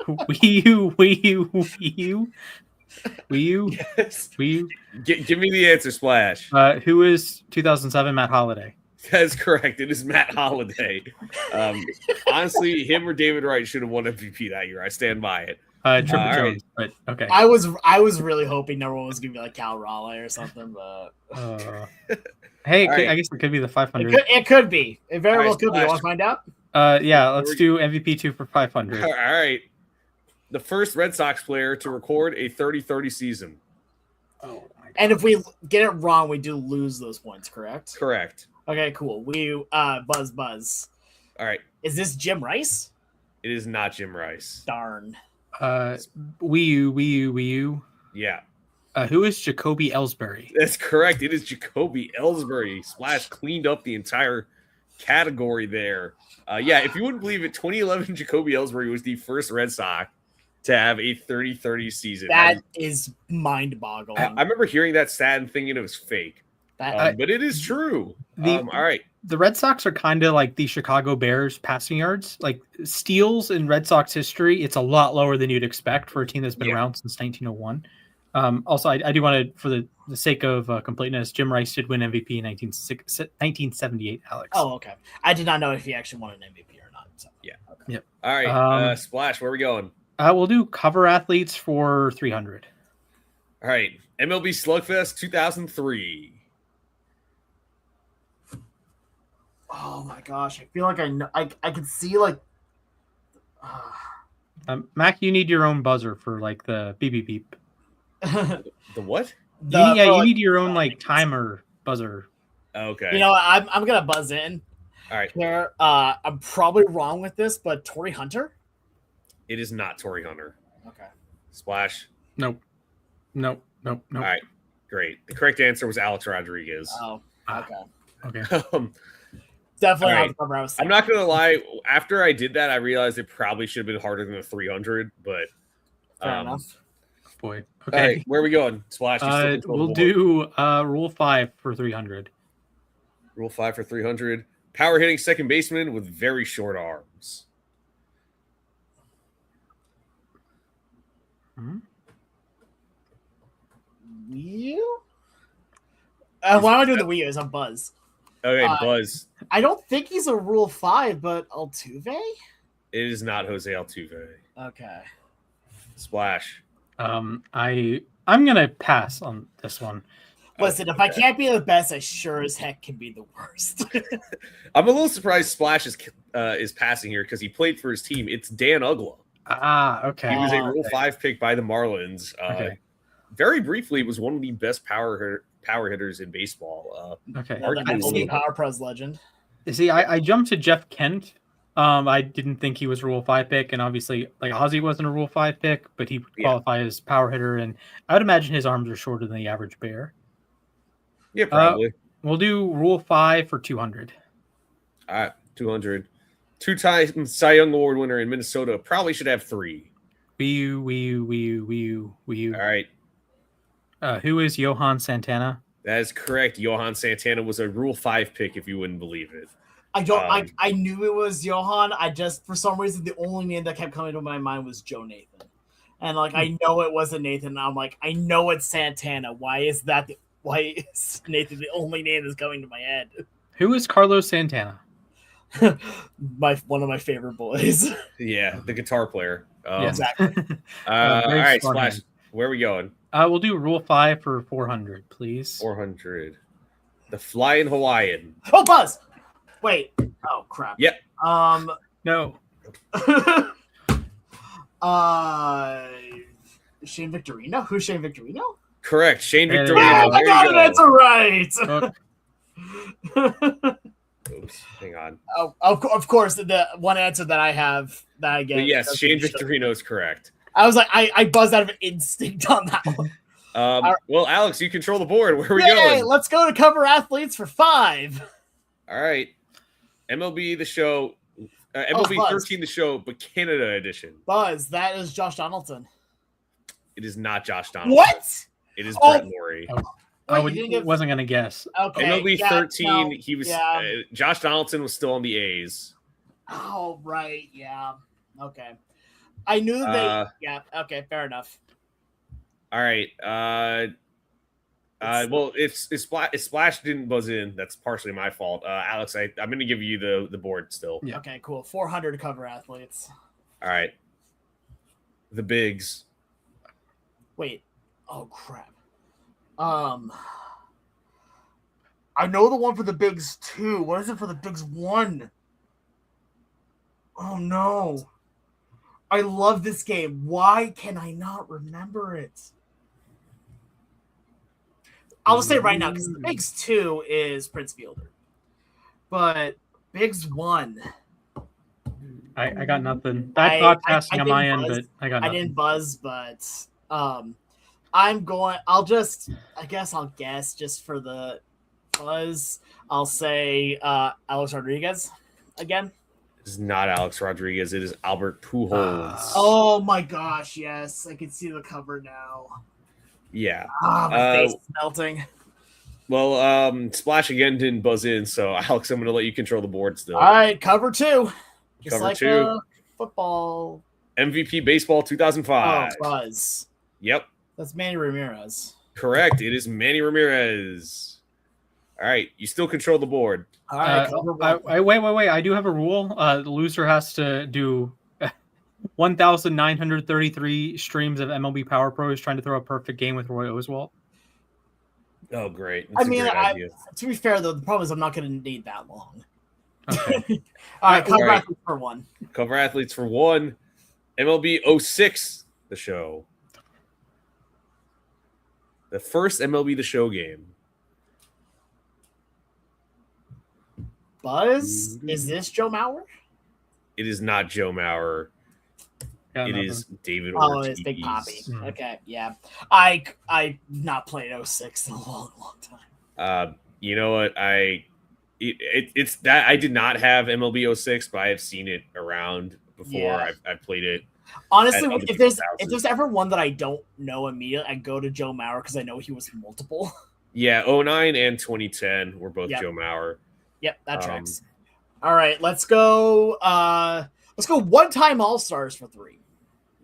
B: Wii U.
C: Yes.
B: Wii U.
C: Give me the answer, Splash.
B: Who is 2007 Matt Holliday?
C: That is correct. It is Matt Holliday. Honestly, him or David Wright should have won MVP that year. I stand by it.
B: Triple J,
C: right.
B: but okay.
A: I was really hoping number 1 was gonna be like Cal Raleigh or something, but
B: hey,
C: right.
B: I guess it could be the 500.
A: it could be. It very
C: All
A: well
C: right,
A: could be. You
C: Splash.
A: want to find out?
B: Yeah, let's do MVP 2 for 500.
C: All right. The first Red Sox player to record a 30-30 season.
B: Oh my God.
A: And if we get it wrong, we do lose those points, correct?
C: Correct.
A: Okay, cool. Buzz.
C: All right.
A: Is this Jim Rice?
C: It is not Jim Rice.
A: Darn.
B: Wii U.
C: Yeah.
B: Who is Jacoby Ellsbury?
C: That's correct. It is Jacoby Ellsbury. Splash cleaned up the entire category there. If you wouldn't believe it, 2011 Jacoby Ellsbury was the first Red Sox to have a 30-30 season.
A: That is mind-boggling.
C: I remember hearing that stat and thinking it was fake. But it is true. All right.
B: The Red Sox are kind of like the Chicago Bears passing yards. Like steals in Red Sox history, it's a lot lower than you'd expect for a team that's been around since 1901. Also, I do want to, for the sake of completeness, Jim Rice did win MVP in 1978, Alex.
A: Oh, okay. I did not know if he actually won an MVP or not. So.
C: Yeah.
A: Okay.
B: Yep.
C: All right. Splash, where are we going?
B: We'll do cover athletes for 300.
C: All right. MLB Slugfest 2003.
A: Oh my gosh, I feel like I know. I can see like.
B: Mac, you need your own buzzer for like the beep beep beep.
C: The what?
B: You need your own like timer buzzer.
C: Okay.
A: You know, I'm gonna buzz in.
C: All right.
A: Here, I'm probably wrong with this, but Torrey Hunter.
C: It is not Torrey Hunter.
A: Okay.
C: Splash.
B: Nope.
C: All right. Great. The correct answer was Alex Rodriguez.
A: Oh. Okay.
B: Okay.
A: Definitely
C: right.
A: not the cover I was
C: I'm not gonna lie. After I did that, I realized it probably should have been harder than the 300. But
A: Fair enough.
B: Boy.
C: All
B: Okay.
C: right, where are we going? Splash.
B: We'll do Rule 5 for 300.
C: Rule 5 for 300. Power hitting second baseman with very short arms.
A: Wii U? Why am I doing the Wii U? It's a buzz.
C: Okay, Buzz.
A: I don't think he's a Rule 5, but Altuve?
C: It is not Jose Altuve.
A: Okay.
C: Splash.
B: I'm gonna pass on this one.
A: Listen, if I can't be the best, I sure as heck can be the worst.
C: I'm a little surprised Splash is passing here because he played for his team. It's Dan Ugla.
B: Okay.
C: He was a
A: Oh,
C: Rule 5 pick by the Marlins.
B: Okay.
C: Very briefly, was one of the best power hitters in baseball.
B: Okay.
C: Arguably one of the-
A: Power Pros legend.
B: See, I jumped to Jeff Kent. I didn't think he was a Rule 5 pick, and obviously, like Ozzy wasn't a Rule 5 pick, but he would qualify as power hitter, and I would imagine his arms are shorter than the average bear.
C: Yeah, probably.
B: We'll do Rule 5 for 200.
C: All right, 200. Two-time Cy Young Award winner in Minnesota. Probably should have 3.
B: Wee.
C: All right.
B: Who is Johan Santana?
C: That is correct. Johan Santana was a Rule 5 pick, if you wouldn't believe it.
A: I knew it was Johan. I just, for some reason, the only name that kept coming to my mind was Joe Nathan. And, like, I know it wasn't Nathan. And I'm like, I know it's Santana. Why is Nathan the only name that's coming to my head?
B: Who is Carlos Santana?
A: One of my favorite boys.
C: Yeah, the guitar player.
A: Exactly.
C: All right, Splash. Where are we going?
B: We'll do Rule 5 for 400, please.
C: 400. The Flying Hawaiian.
A: Oh, Buzz! Wait. Oh, crap.
C: Yep.
B: No.
A: Shane Victorino? Who's Shane Victorino?
C: Correct. Shane
B: There
C: Victorino.
A: Yeah, I got it. That's right.
C: Oops, hang on.
A: Of course, the one answer that I have that I get.
C: But yes, Shane Victorino is correct.
A: I was like, I buzzed out of instinct on that one.
C: Well, Alex, you control the board. Where are we
A: Hey,
C: going?
A: let's go to cover athletes for 5.
C: All right. MLB The Show. MLB
A: Buzz.
C: 13 The Show, but Canada edition.
A: Buzz, that is Josh Donaldson.
C: It is not Josh Donaldson.
A: What?
C: It is
A: Oh.
C: Brett Morey.
B: I
A: Wait, you didn't get-
B: wasn't going to guess.
A: Okay.
C: MLB
A: yeah,
C: 13,
A: no,
C: he was
A: yeah.
C: Josh Donaldson was still on the A's.
A: Oh, right. Yeah. Okay. I knew that they. Yeah. Okay. Fair enough.
C: All right. Well, if Splash didn't buzz in, that's partially my fault. Alex, I'm going to give you the board still.
B: Yeah.
A: Okay. Cool. 400 cover athletes.
C: All right. The Bigs.
A: Wait. Oh crap. I know the one for the Bigs 2. What is it for the Bigs 1? Oh no. I love this game. Why can I not remember it? I'll just say it right now because the Bigs 2 is Prince Fielder. But Bigs 1.
B: I got nothing. Bad podcasting on my end, but I got nothing.
A: I didn't buzz, but I guess I'll guess just for the buzz. I'll say Alex Rodriguez again.
C: It is not Alex Rodriguez. It is Albert Pujols.
A: Oh my gosh, yes. I can see the cover now.
C: Yeah.
A: My face is melting.
C: Well, Splash again didn't buzz in, so Alex, I'm going to let you control the board still.
A: All right, cover 2. Just
C: Cover
A: like
C: 2.
A: Football.
C: MVP Baseball 2005.
A: Oh, buzz.
C: Yep.
A: That's Manny Ramirez.
C: Correct. It is Manny Ramirez. All right. You still control the board.
A: All right, cover 1.
B: Wait. I do have a rule. The loser has to do 1,933 streams of MLB Power Pros trying to throw a perfect game with Roy Oswalt.
C: Oh, great. That's a great idea.
A: To be fair, though, the problem is I'm not going to need that long.
B: Okay.
A: All right, cover
C: All right.
A: athletes for 1.
C: Cover athletes for 1. MLB 06, the show. The first MLB The Show game.
A: Buzz, is this Joe Mauer?
C: It is not Joe Mauer.
B: Got
C: It
B: nothing.
C: is David
A: Oh,
C: Ortiz.
A: it's Big Poppy.
B: Mm.
A: Okay, yeah. I not played 06 in a long time.
C: You know what? It's that I did not have MLB 06, but I have seen it around before.
A: Yeah.
C: I've played it.
A: Honestly,
C: At other
A: if there's
C: people's houses.
A: if there's ever one that I don't know immediately, I go to Joe Mauer because I know he was multiple.
C: Yeah, 09 and 2010 were both
A: Yep.
C: Joe Mauer.
A: Yep, that tracks. All right, let's go. Let's go one-time All-Stars for 3.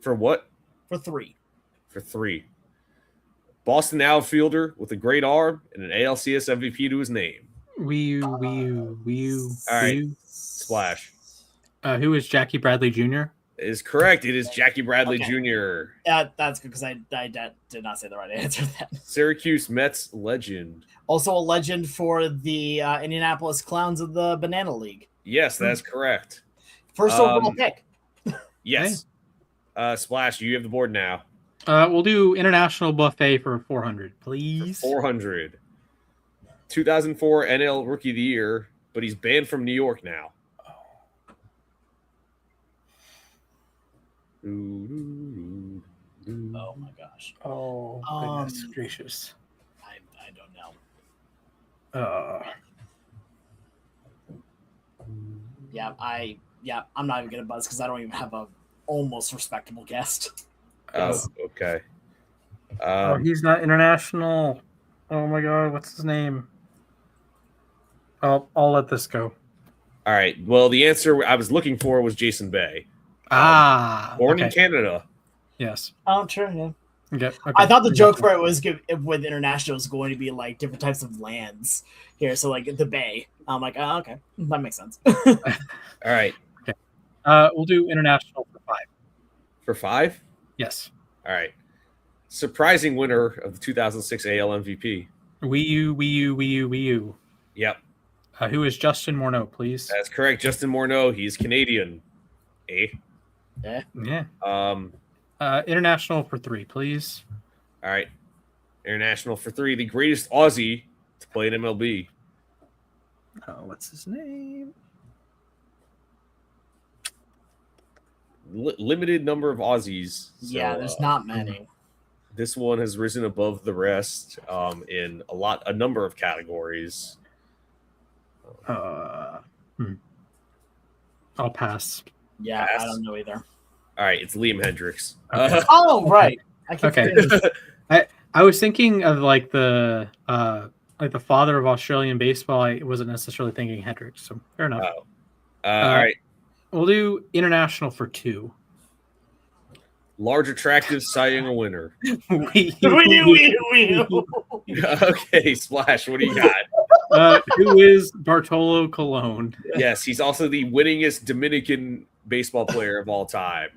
C: For what?
A: For 3.
C: For 3. Boston outfielder with a great arm and an ALCS MVP to his name.
B: Wee
C: All right. Splash.
B: Who is Jackie Bradley Jr.?
C: Is correct. It is Jackie Bradley
A: Okay.
C: Jr.
A: That's good because I did not say the right answer to that.
C: Syracuse Mets legend.
A: Also a legend for the Indianapolis Clowns of the Banana League.
C: Yes, that's correct.
A: First overall pick.
C: Yes. Splash, you have the board now.
B: We'll do international buffet for 400, please.
C: 400. 2004 NL Rookie of the Year, but he's banned from New York now.
A: Oh my gosh.
B: Oh, goodness gracious.
A: I don't know. I'm not even gonna buzz because I don't even have a almost respectable guest.
C: Oh, okay.
B: He's not international. Oh my god, what's his name? I'll let this go.
C: All right. Well, the answer I was looking for was Jason Bay. Born in Canada.
B: Yes.
A: Oh, sure, yeah.
B: Okay.
A: I thought the joke for it was with international was going to be like different types of lands here. So like the Bay. I'm like, oh, okay, that makes sense.
C: All right.
B: Okay. We'll do international for 5.
C: For 5?
B: Yes.
C: All right. Surprising winner of the 2006 AL MVP.
B: Wii U.
C: Yep.
B: Who is Justin Morneau, please?
C: That's correct. Justin Morneau. He's Canadian.
B: Yeah. International for 3, please.
C: All right. International for 3. The greatest Aussie to play in MLB.
B: What's his name?
C: Limited number of Aussies. So,
A: yeah, there's not many.
C: This one has risen above the rest in a number of categories.
B: I'll pass.
A: Yeah,
C: Pass.
A: I don't know either.
C: All right, it's Liam Hendricks.
B: Okay.
A: Oh, right. I keep
B: Okay.
A: forgetting.
B: I was thinking of like the father of Australian baseball. I wasn't necessarily thinking Hendricks, so fair enough.
C: All right.
B: We'll do international for 2.
C: Large, attractive Cy Young winner.
A: Wee.
C: Okay, Splash, what do you got?
B: Who is Bartolo Colon?
C: Yes, he's also the winningest Dominican baseball player of all time.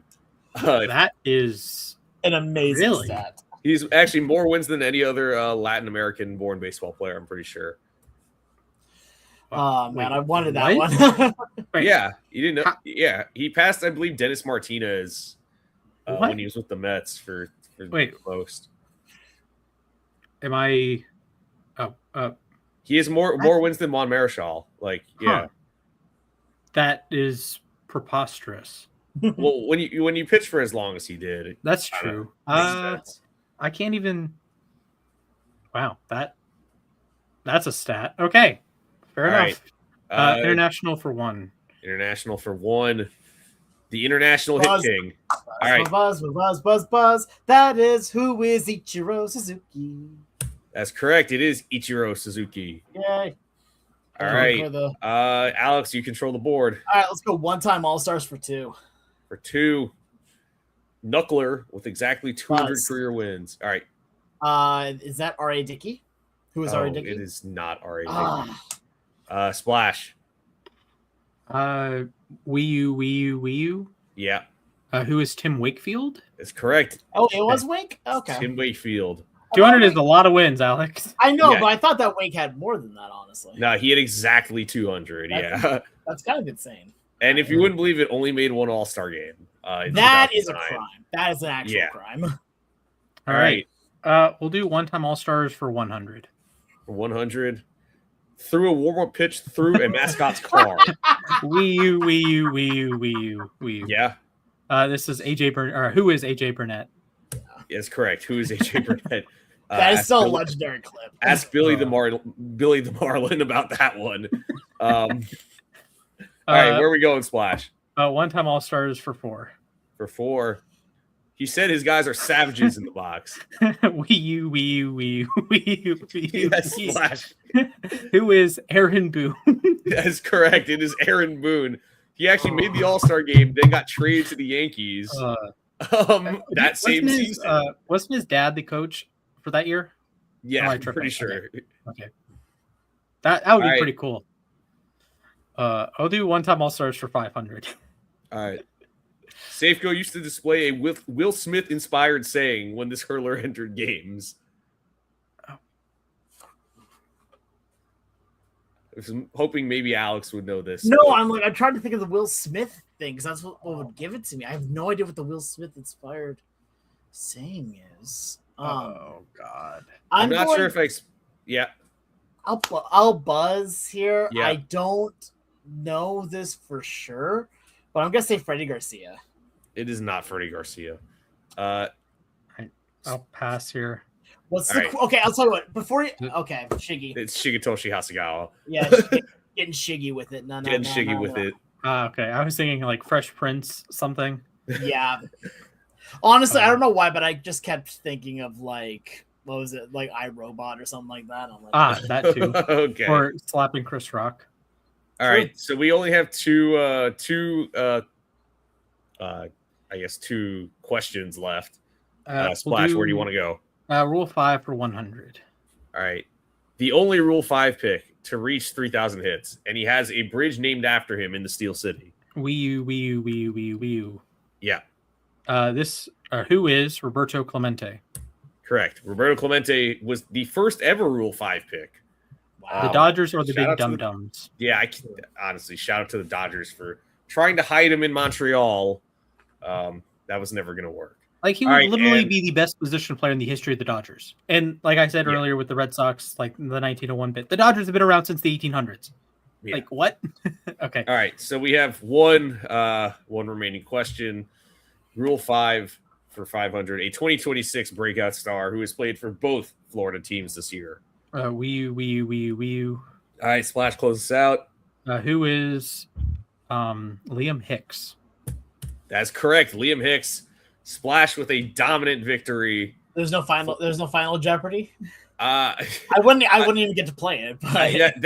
B: That is
A: An amazing
B: Really?
A: stat.
C: He's actually more wins than any other Latin American born baseball player, I'm pretty sure.
A: Oh, man,
B: Wait,
A: I wanted that
B: what?
A: one.
B: Wait.
C: Yeah, you didn't know. Yeah, he passed, I believe, Dennis Martinez
B: What?
C: when he was with the Mets for
B: Wait.
C: the most.
B: Am I?
C: He has more wins than Juan Marichal. Like, yeah.
B: Huh. That is preposterous.
C: Well, when you pitch for as long as he did,
B: That's
C: I don't
B: true.
C: know, makes sense.
B: I can't even. Wow, that's a stat. Okay, fair
C: All
B: enough.
C: right.
B: International for 1.
C: International for 1. The international
A: Buzz.
C: hit king. All right,
A: Buzz. That is who is Ichiro Suzuki.
C: that's correct. It is Ichiro Suzuki.
A: Yay.
C: All
A: For
C: right,
A: the-
C: Alex, you control the board
A: All right, let's go one-time All-Stars for 2.
C: for 2. Knuckler with exactly 200
A: Buzz.
C: career wins. All right.
A: Is that R.A. Dickey? Who is R.A. Dickey?
C: It is not R.A.
A: Ah,
C: Splash.
B: Wii U.
C: Yeah,
B: Who is Tim Wakefield?
C: it's correct.
A: oh, it was Wink? Okay.
C: Tim Wakefield.
B: 200 is a lot of wins, Alex.
A: I know,
C: Yeah.
A: but I thought that Wink had more than that, honestly.
C: No, he had exactly 200. Yeah.
A: That's kind of insane.
C: And if you wouldn't believe it, only made one All-Star game. In
A: That is a
C: 2009.
A: crime. That is an actual
C: Yeah.
A: crime.
B: All right. We'll do one-time All-Stars for 100.
C: For 100. Threw a warm-up pitch through a mascot's car.
B: Wii U.
C: Yeah,
B: This is AJ Burnett. Or who is AJ Burnett?
C: that's correct. Who is AJ Burnett?
A: That is
C: ask
A: still a
C: Billy-
A: legendary clip.
C: Ask Billy the Marlin about that one. All right, where are we going, Splash?
B: One-time All-Stars for 4.
C: For 4. He said his guys are savages in the box.
B: Wii U.
C: Yes, Splash.
B: Who is Aaron Boone?
C: That's correct. It is Aaron Boone. He actually made the All-Star game, then got traded to the Yankees. That same season.
B: Wasn't his dad the coach for that year?
C: Yeah,
B: I
C: I'm
B: tripped
C: pretty
B: up.
C: sure.
B: Okay. That would be
C: Alright.
B: pretty cool. I'll do one-time All-Stars for 500.
C: All right. Safeco used to display a Will Smith inspired saying when this hurler entered games. I was hoping maybe Alex would know this.
A: No, I'm trying to think of the Will Smith thing because that's what would give it to me. I have no idea what the Will Smith inspired saying is.
B: Oh God,
C: I'm not sure if yeah.
A: I'll buzz here.
C: Yeah.
A: I don't know this for sure, but I'm gonna say Freddie Garcia.
C: It is not Freddie Garcia.
B: I'll pass here.
A: What's the
C: right.
A: Okay, I'll tell you what. Before you okay, Shiggy.
C: It's Shigetoshi Hasagawa.
A: Yeah, getting Shiggy with it. No,
C: Shiggy with it.
B: Okay, I was thinking like Fresh Prince something.
A: Yeah. Honestly, I don't know why, but I just kept thinking of like what was it, like iRobot or something like that. I'm like,
B: that too.
C: Okay.
B: Or slapping Chris Rock.
C: All right, so we only have two questions left. Splash, where do you want to go?
B: Rule 5 for 100.
C: All right. The only Rule 5 pick to reach 3,000 hits, and he has a bridge named after him in the Steel City.
B: Wii U.
C: Yeah.
B: Who is Roberto Clemente?
C: Correct. Roberto Clemente was the first ever Rule 5 pick.
B: Wow. The Dodgers or the big dum-dums?
C: Yeah, honestly, shout out to the Dodgers for trying to hide him in Montreal. That was never going to work.
B: Like, he would literally be the best position player in the history of the Dodgers. And like I said earlier with the Red Sox, like the 1901 bit, the Dodgers have been around since the 1800s. Yeah. Like, what? Okay.
C: All right, so we have one remaining question. Rule 5 for 500, a 2026 breakout star who has played for both Florida teams this year.
B: Wii U.
C: All right, Splash, close us out.
B: Who is Liam Hicks?
C: That's correct. Liam Hicks. Splash with a dominant victory.
A: There's no final Jeopardy.
C: I
A: wouldn't even get to play it. But...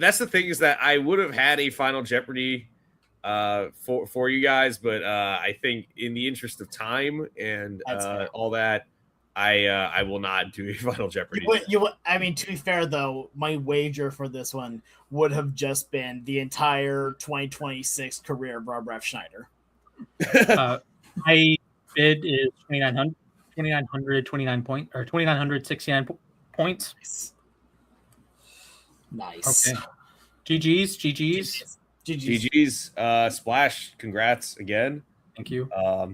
C: that's the thing is that I would have had a final Jeopardy for you guys, but I think in the interest of time and all that, I will not do a final Jeopardy.
A: I mean, to be fair though, my wager for this one would have just been the entire 2026 career of Rob Schneider.
B: My bid is 2,969 points.
A: Nice.
B: Okay. GG's.
C: Splash, congrats again.
B: Thank you.
C: That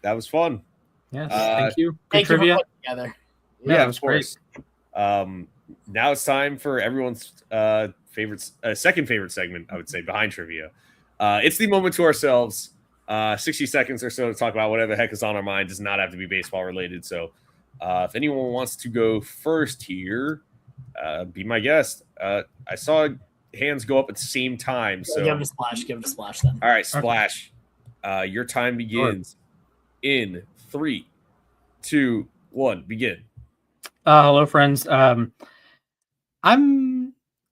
C: was fun.
B: Yes, thank you.
A: Good trivia.
C: Yeah,
B: that was great.
C: Now it's time for everyone's second favorite segment, I would say, behind trivia. It's the moment to ourselves. 60 seconds or so to talk about whatever the heck is on our mind. Does not have to be baseball related. So if anyone wants to go first here, be my guest. I saw hands go up at the same time. So
A: give it a splash then.
C: All right, Splash. Your time begins in 3, 2, 1. Begin.
B: Hello, friends. I'm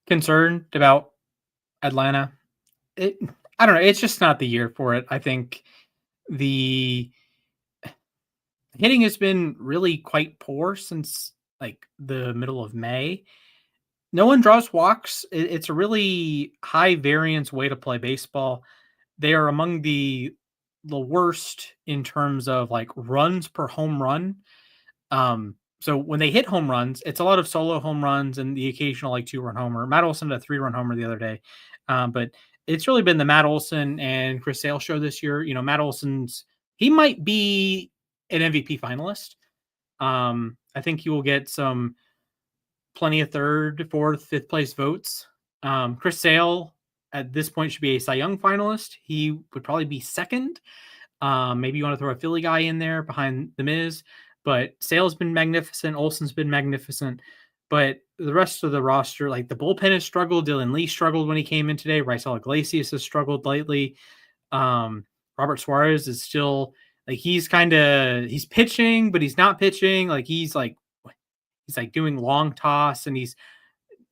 B: concerned about Atlanta. I don't know. It's just not the year for it. I think the hitting has been really quite poor since like the middle of May. No one draws walks. It's a really high variance way to play baseball. They are among the worst in terms of like runs per home run. So when they hit home runs, it's a lot of solo home runs and the occasional like 2-run homer. Matt Olson had a 3-run homer the other day. But it's really been the Matt Olson and Chris Sale show this year. You know, Matt Olson's, he might be an MVP finalist. I think he will get plenty of 3rd, 4th, 5th place votes. Chris Sale at this point should be a Cy Young finalist. He would probably be 2nd. Maybe you want to throw a Philly guy in there behind the Miz, but Sale's been magnificent. Olson's been magnificent. But the rest of the roster, like the bullpen has struggled. Dylan Lee struggled when he came in today. Raisel Iglesias has struggled lately. Robert Suarez is still like he's pitching, but he's not pitching. Like he's doing long toss, and he's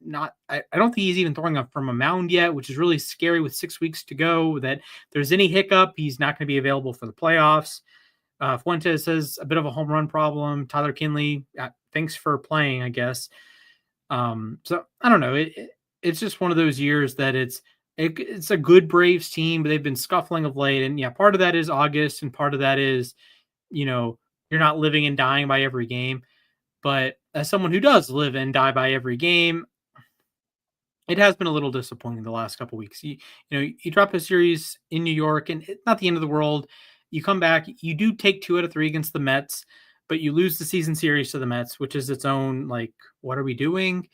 B: not. I don't think he's even throwing up from a mound yet, which is really scary with 6 weeks to go. That if there's any hiccup, he's not going to be available for the playoffs. Fuentes has a bit of a home run problem. Tyler Kinley, thanks for playing, I guess. So I don't know. It's just one of those years that it's It's a good Braves team, but they've been scuffling of late. And yeah, part of that is August, and part of that is, you're not living and dying by every game. But as someone who does live and die by every game, it has been a little disappointing the last couple weeks. You drop a series in New York, and it's not the end of the world. You come back, you do take 2 out of 3 against the Mets, but you lose the season series to the Mets, which is its own, like, what are we doing?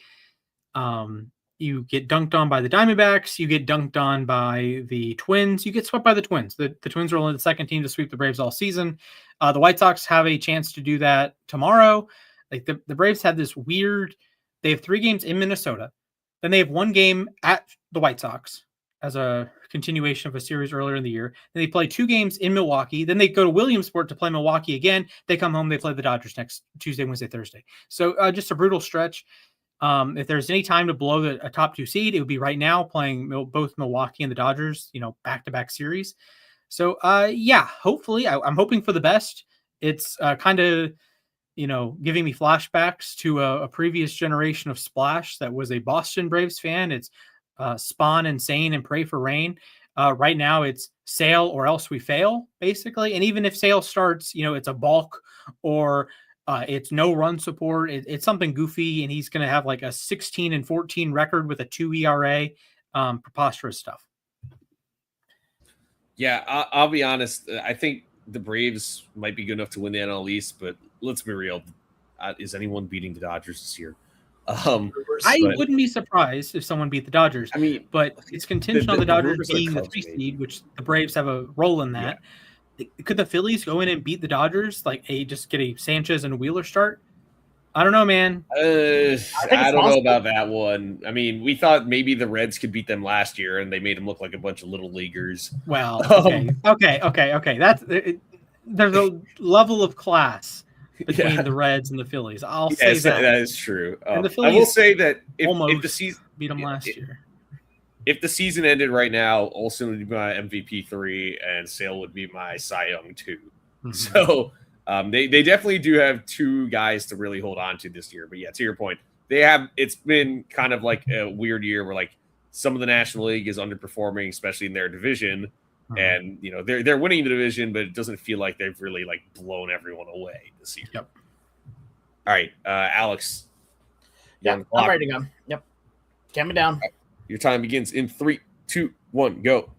B: You get dunked on by the Diamondbacks. You get dunked on by the Twins. You get swept by the Twins. The Twins are only the second team to sweep the Braves all season. The White Sox have a chance to do that tomorrow. Like the Braves had this weird. They have 3 games in Minnesota. Then they have 1 game at the White Sox as a continuation of a series earlier in the year. Then they play 2 games in Milwaukee. Then they go to Williamsport to play Milwaukee again. They come home. They play the Dodgers next Tuesday, Wednesday, Thursday. So just a brutal stretch. If there's any time to blow a top 2 seed, it would be right now, playing both Milwaukee and the Dodgers, back-to-back series. So, hopefully, I'm hoping for the best. It's kind of, giving me flashbacks to a previous generation of Splash that was a Boston Braves fan. It's spawn insane and pray for rain. Right now, it's sail or else we fail, basically. And even if sail starts, it's a balk or it's no run support. It's something goofy, and he's going to have like a 16-14 record with a 2 ERA. Preposterous stuff.
C: Yeah, I'll be honest. I think the Braves might be good enough to win the NL East, but let's be real. Is anyone beating the Dodgers this year?
B: I wouldn't be surprised if someone beat the Dodgers.
C: I mean,
B: but it's contingent on the Dodgers being the 3 seed, which the Braves have a role in that. Yeah. Could the Phillies go in and beat the Dodgers? Like, just get a Sanchez and Wheeler start? I don't know, man.
C: I don't know about that one. I mean, we thought maybe the Reds could beat them last year, and they made them look like a bunch of little leaguers.
B: Well, okay. There's a level of class between the Reds and the Phillies. I'll say
C: that is true.
B: And the Phillies,
C: I will say that
B: if the season beat them last year.
C: If the season ended right now, Olsen would be my MVP 3, and Sale would be my Cy Young 2. Mm-hmm. So they definitely do have 2 guys to really hold on to this year. But yeah, to your point, it's been kind of like a weird year where like some of the National League is underperforming, especially in their division. Mm-hmm. And they're winning the division, but it doesn't feel like they've really like blown everyone away this year.
B: Yep.
C: All right, Alex.
A: Yeah, I'm ready to go. Yep. Count me down.
C: Your time begins in 3, 2, 1, go.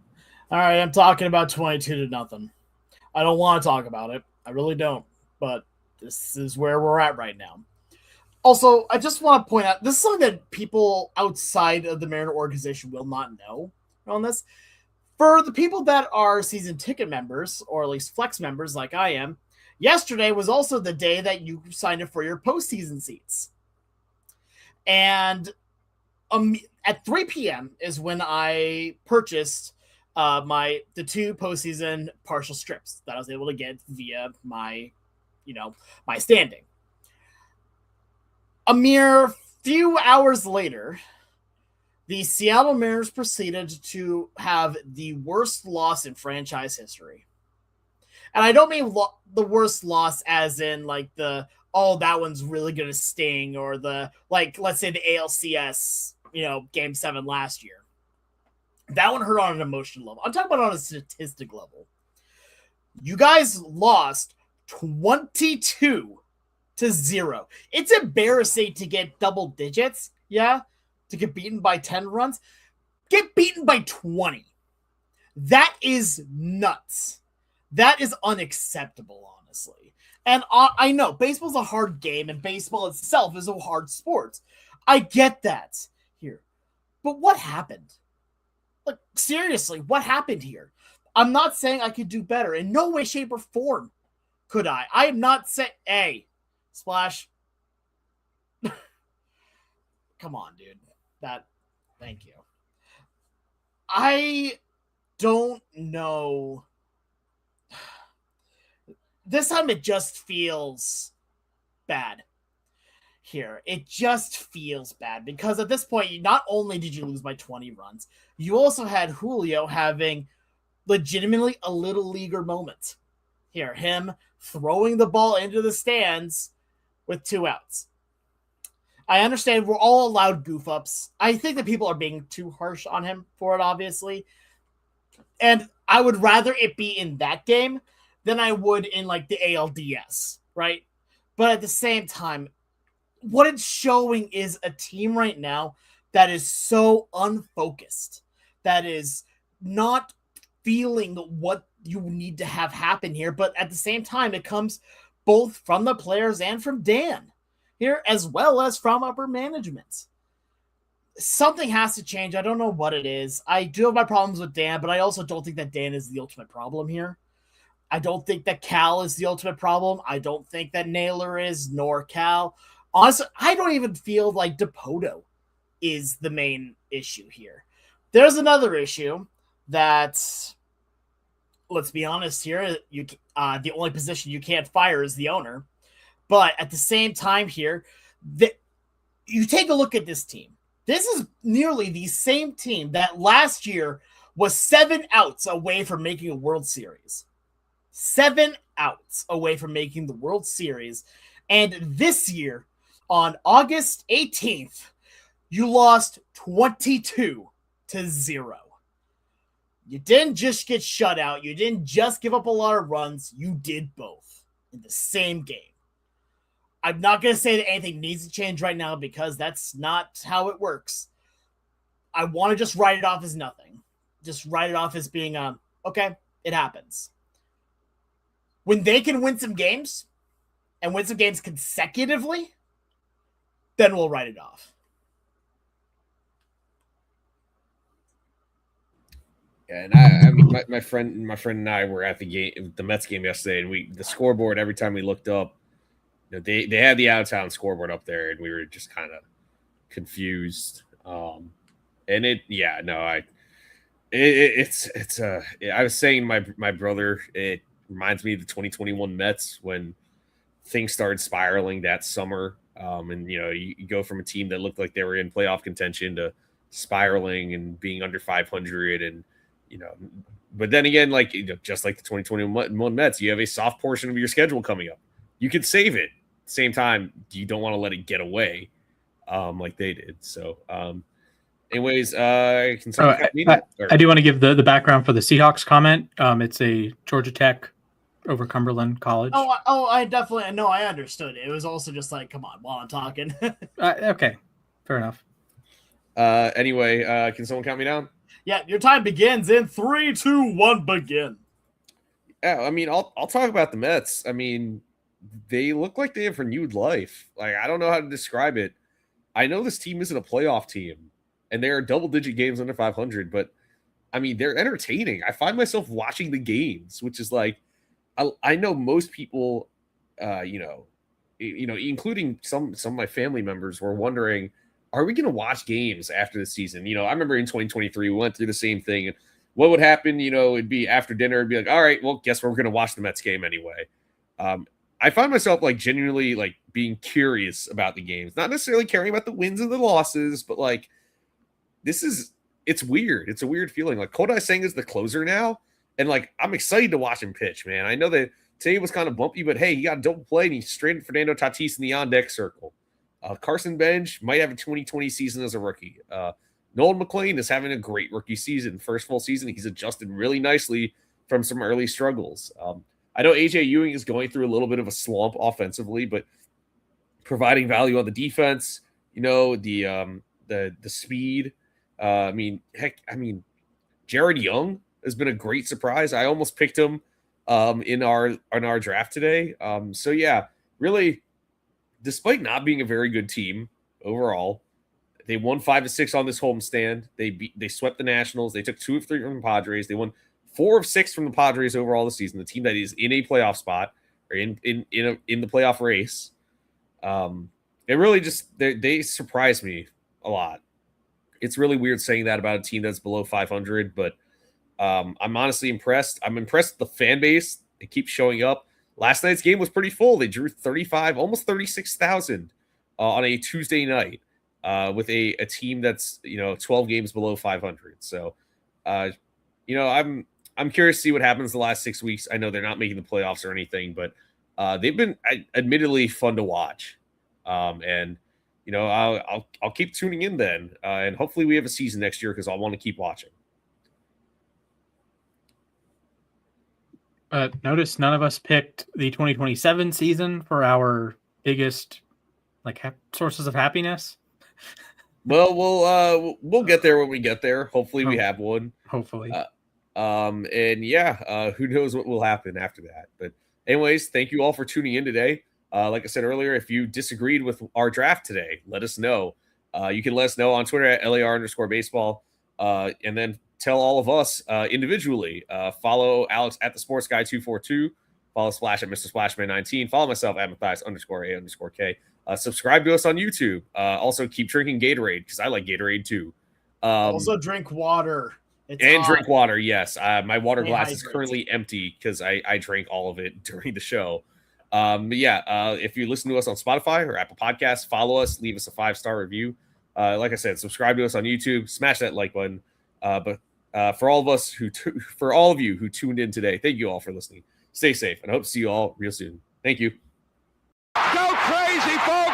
A: All right, I'm talking about 22-0. I don't want to talk about it. I really don't. But this is where we're at right now. Also, I just want to point out, this is something that people outside of the Mariner organization will not know on this. For the people that are season ticket members, or at least flex members like I am, yesterday was also the day that you signed up for your postseason seats. And at 3 p.m. is when I purchased the 2 postseason partial strips that I was able to get via my standing. A mere few hours later, the Seattle Mariners proceeded to have the worst loss in franchise history. And I don't mean the worst loss as in like that one's really going to sting, or let's say the ALCS, Game 7 last year. That one hurt on an emotional level. I'm talking about on a statistic level. You guys lost 22-0. It's embarrassing to get double digits, to get beaten by 10 runs. Get beaten by 20. That is nuts. That is unacceptable, honestly. And I know baseball's a hard game, and baseball itself is a hard sport. I get that here. But what happened? Like, seriously, what happened here? I'm not saying I could do better. In no way, shape, or form could I. I am not saying, hey, Splash. Come on, dude. Thank you. I don't know. This time it just feels bad. Here, it just feels bad because at this point, not only did you lose by 20 runs, you also had Julio having legitimately a little leaguer moment. Here, him throwing the ball into the stands with 2 outs. I understand we're all allowed goof ups. I think that people are being too harsh on him for it, obviously. And I would rather it be in that game than I would in like the ALDS, right? But at the same time, what it's showing is a team right now that is so unfocused, that is not feeling what you need to have happen here. But at the same time, it comes both from the players and from Dan here, as well as from upper management. Something has to change. I don't know what it is. I do have my problems with Dan, but I also don't think that Dan is the ultimate problem here. I don't think that Cal is the ultimate problem. I don't think that Naylor is, nor Cal. Honestly, I don't even feel like Dipoto is the main issue here. There's another issue that, let's be honest here, the only position you can't fire is the owner. But at the same time here, you take a look at this team. This is nearly the same team that last year was 7 outs away from making a World Series. 7 outs away from making the World Series. And this year, on August 18th, you lost 22-0. You didn't just get shut out. You didn't just give up a lot of runs. You did both in the same game. I'm not going to say that anything needs to change right now because that's not how it works. I want to just write it off as nothing. Just write it off as being, okay, it happens. When they can win some games and win some games consecutively, then we'll write it off.
C: Yeah, and I mean, my friend and I were at the Mets game yesterday, and the scoreboard, every time we looked up, they had the out of town scoreboard up there, and we were just kind of confused. I was saying my brother, it reminds me of the 2021 Mets when things started spiraling that summer. And you go from a team that looked like they were in playoff contention to spiraling and being under 500, and but then again, just like the 2021 Mets, you have a soft portion of your schedule coming up. You could save it. At the same time, you don't want to let it get away like they did. So, anyways, can someone
B: I do want to give the background for the Seahawks comment. It's a Georgia Tech over Cumberland College.
A: I definitely know. I understood. It was also just like, come on, while I'm talking.
B: Okay, fair enough.
C: Anyway, can someone count me down?
A: Yeah, your time begins in 3, 2, 1, begin.
C: Yeah, I mean, I'll talk about the Mets. I mean, they look like they have renewed life. Like, I don't know how to describe it. I know this team isn't a playoff team, and they are double-digit games under 500, but I mean, they're entertaining. I find myself watching the games, which is like, I know most people, including some of my family members, were wondering, are we going to watch games after the season? I remember in 2023, we went through the same thing. And what would happen, it'd be after dinner, it'd be like, all right, well, guess we're going to watch the Mets game anyway. I find myself genuinely being curious about the games, not necessarily caring about the wins and the losses, but it's weird. It's a weird feeling. Like Kodai Senga is the closer now. And I'm excited to watch him pitch, man. I know that today was kind of bumpy, but hey, he got a double play and he straightened Fernando Tatis in the on-deck circle. Carson Bench might have a 2020 season as a rookie. Nolan McLean is having a great rookie season. First full season, he's adjusted really nicely from some early struggles. I know AJ Ewing is going through a little bit of a slump offensively, but providing value on the defense, the speed. Jared Young has been a great surprise. I almost picked him in our draft today. So yeah, really, despite not being a very good team overall, they won 5-6 on this homestand. They swept the Nationals. They took 2 of 3 from the Padres. They won 4 of 6 from the Padres overall this season. The team that is in a playoff spot or in the playoff race. It really just they surprised me a lot. It's really weird saying that about a team that's below 500, but I'm honestly impressed. I'm impressed with the fan base. They keep showing up. Last night's game was pretty full. They drew 35, almost 36,000 on a Tuesday night with a team that's 12 games below 500. So, I'm curious to see what happens the last 6 weeks. I know they're not making the playoffs or anything, but they've been admittedly fun to watch. And I'll keep tuning in then, and hopefully we have a season next year because I want to keep watching.
B: Notice none of us picked the 2027 season for our biggest sources of happiness.
C: Well, we'll get there when we get there. Hopefully, we have one.
B: Hopefully.
C: And yeah, who knows what will happen after that. But anyways, thank you all for tuning in today. Like I said earlier, if you disagreed with our draft today, let us know. You can let us know on Twitter at LAR_baseball. And then tell all of us individually. Follow Alex at the Sports Guy 242. Follow Splash at Mr. Splashman 19. Follow myself at Mathias_A_K. Subscribe to us on YouTube. Also, keep drinking Gatorade because I like Gatorade too.
A: Also, drink water.
C: Drink water, yes. My water glass is currently empty because I drank all of it during the show. But yeah, if you listen to us on Spotify or Apple Podcasts, follow us, leave us a 5-star review. Like I said, subscribe to us on YouTube, smash that like button. But for all of you who tuned in today, thank you all for listening. Stay safe, and I hope to see you all real soon. Thank you.
D: Go crazy, folks!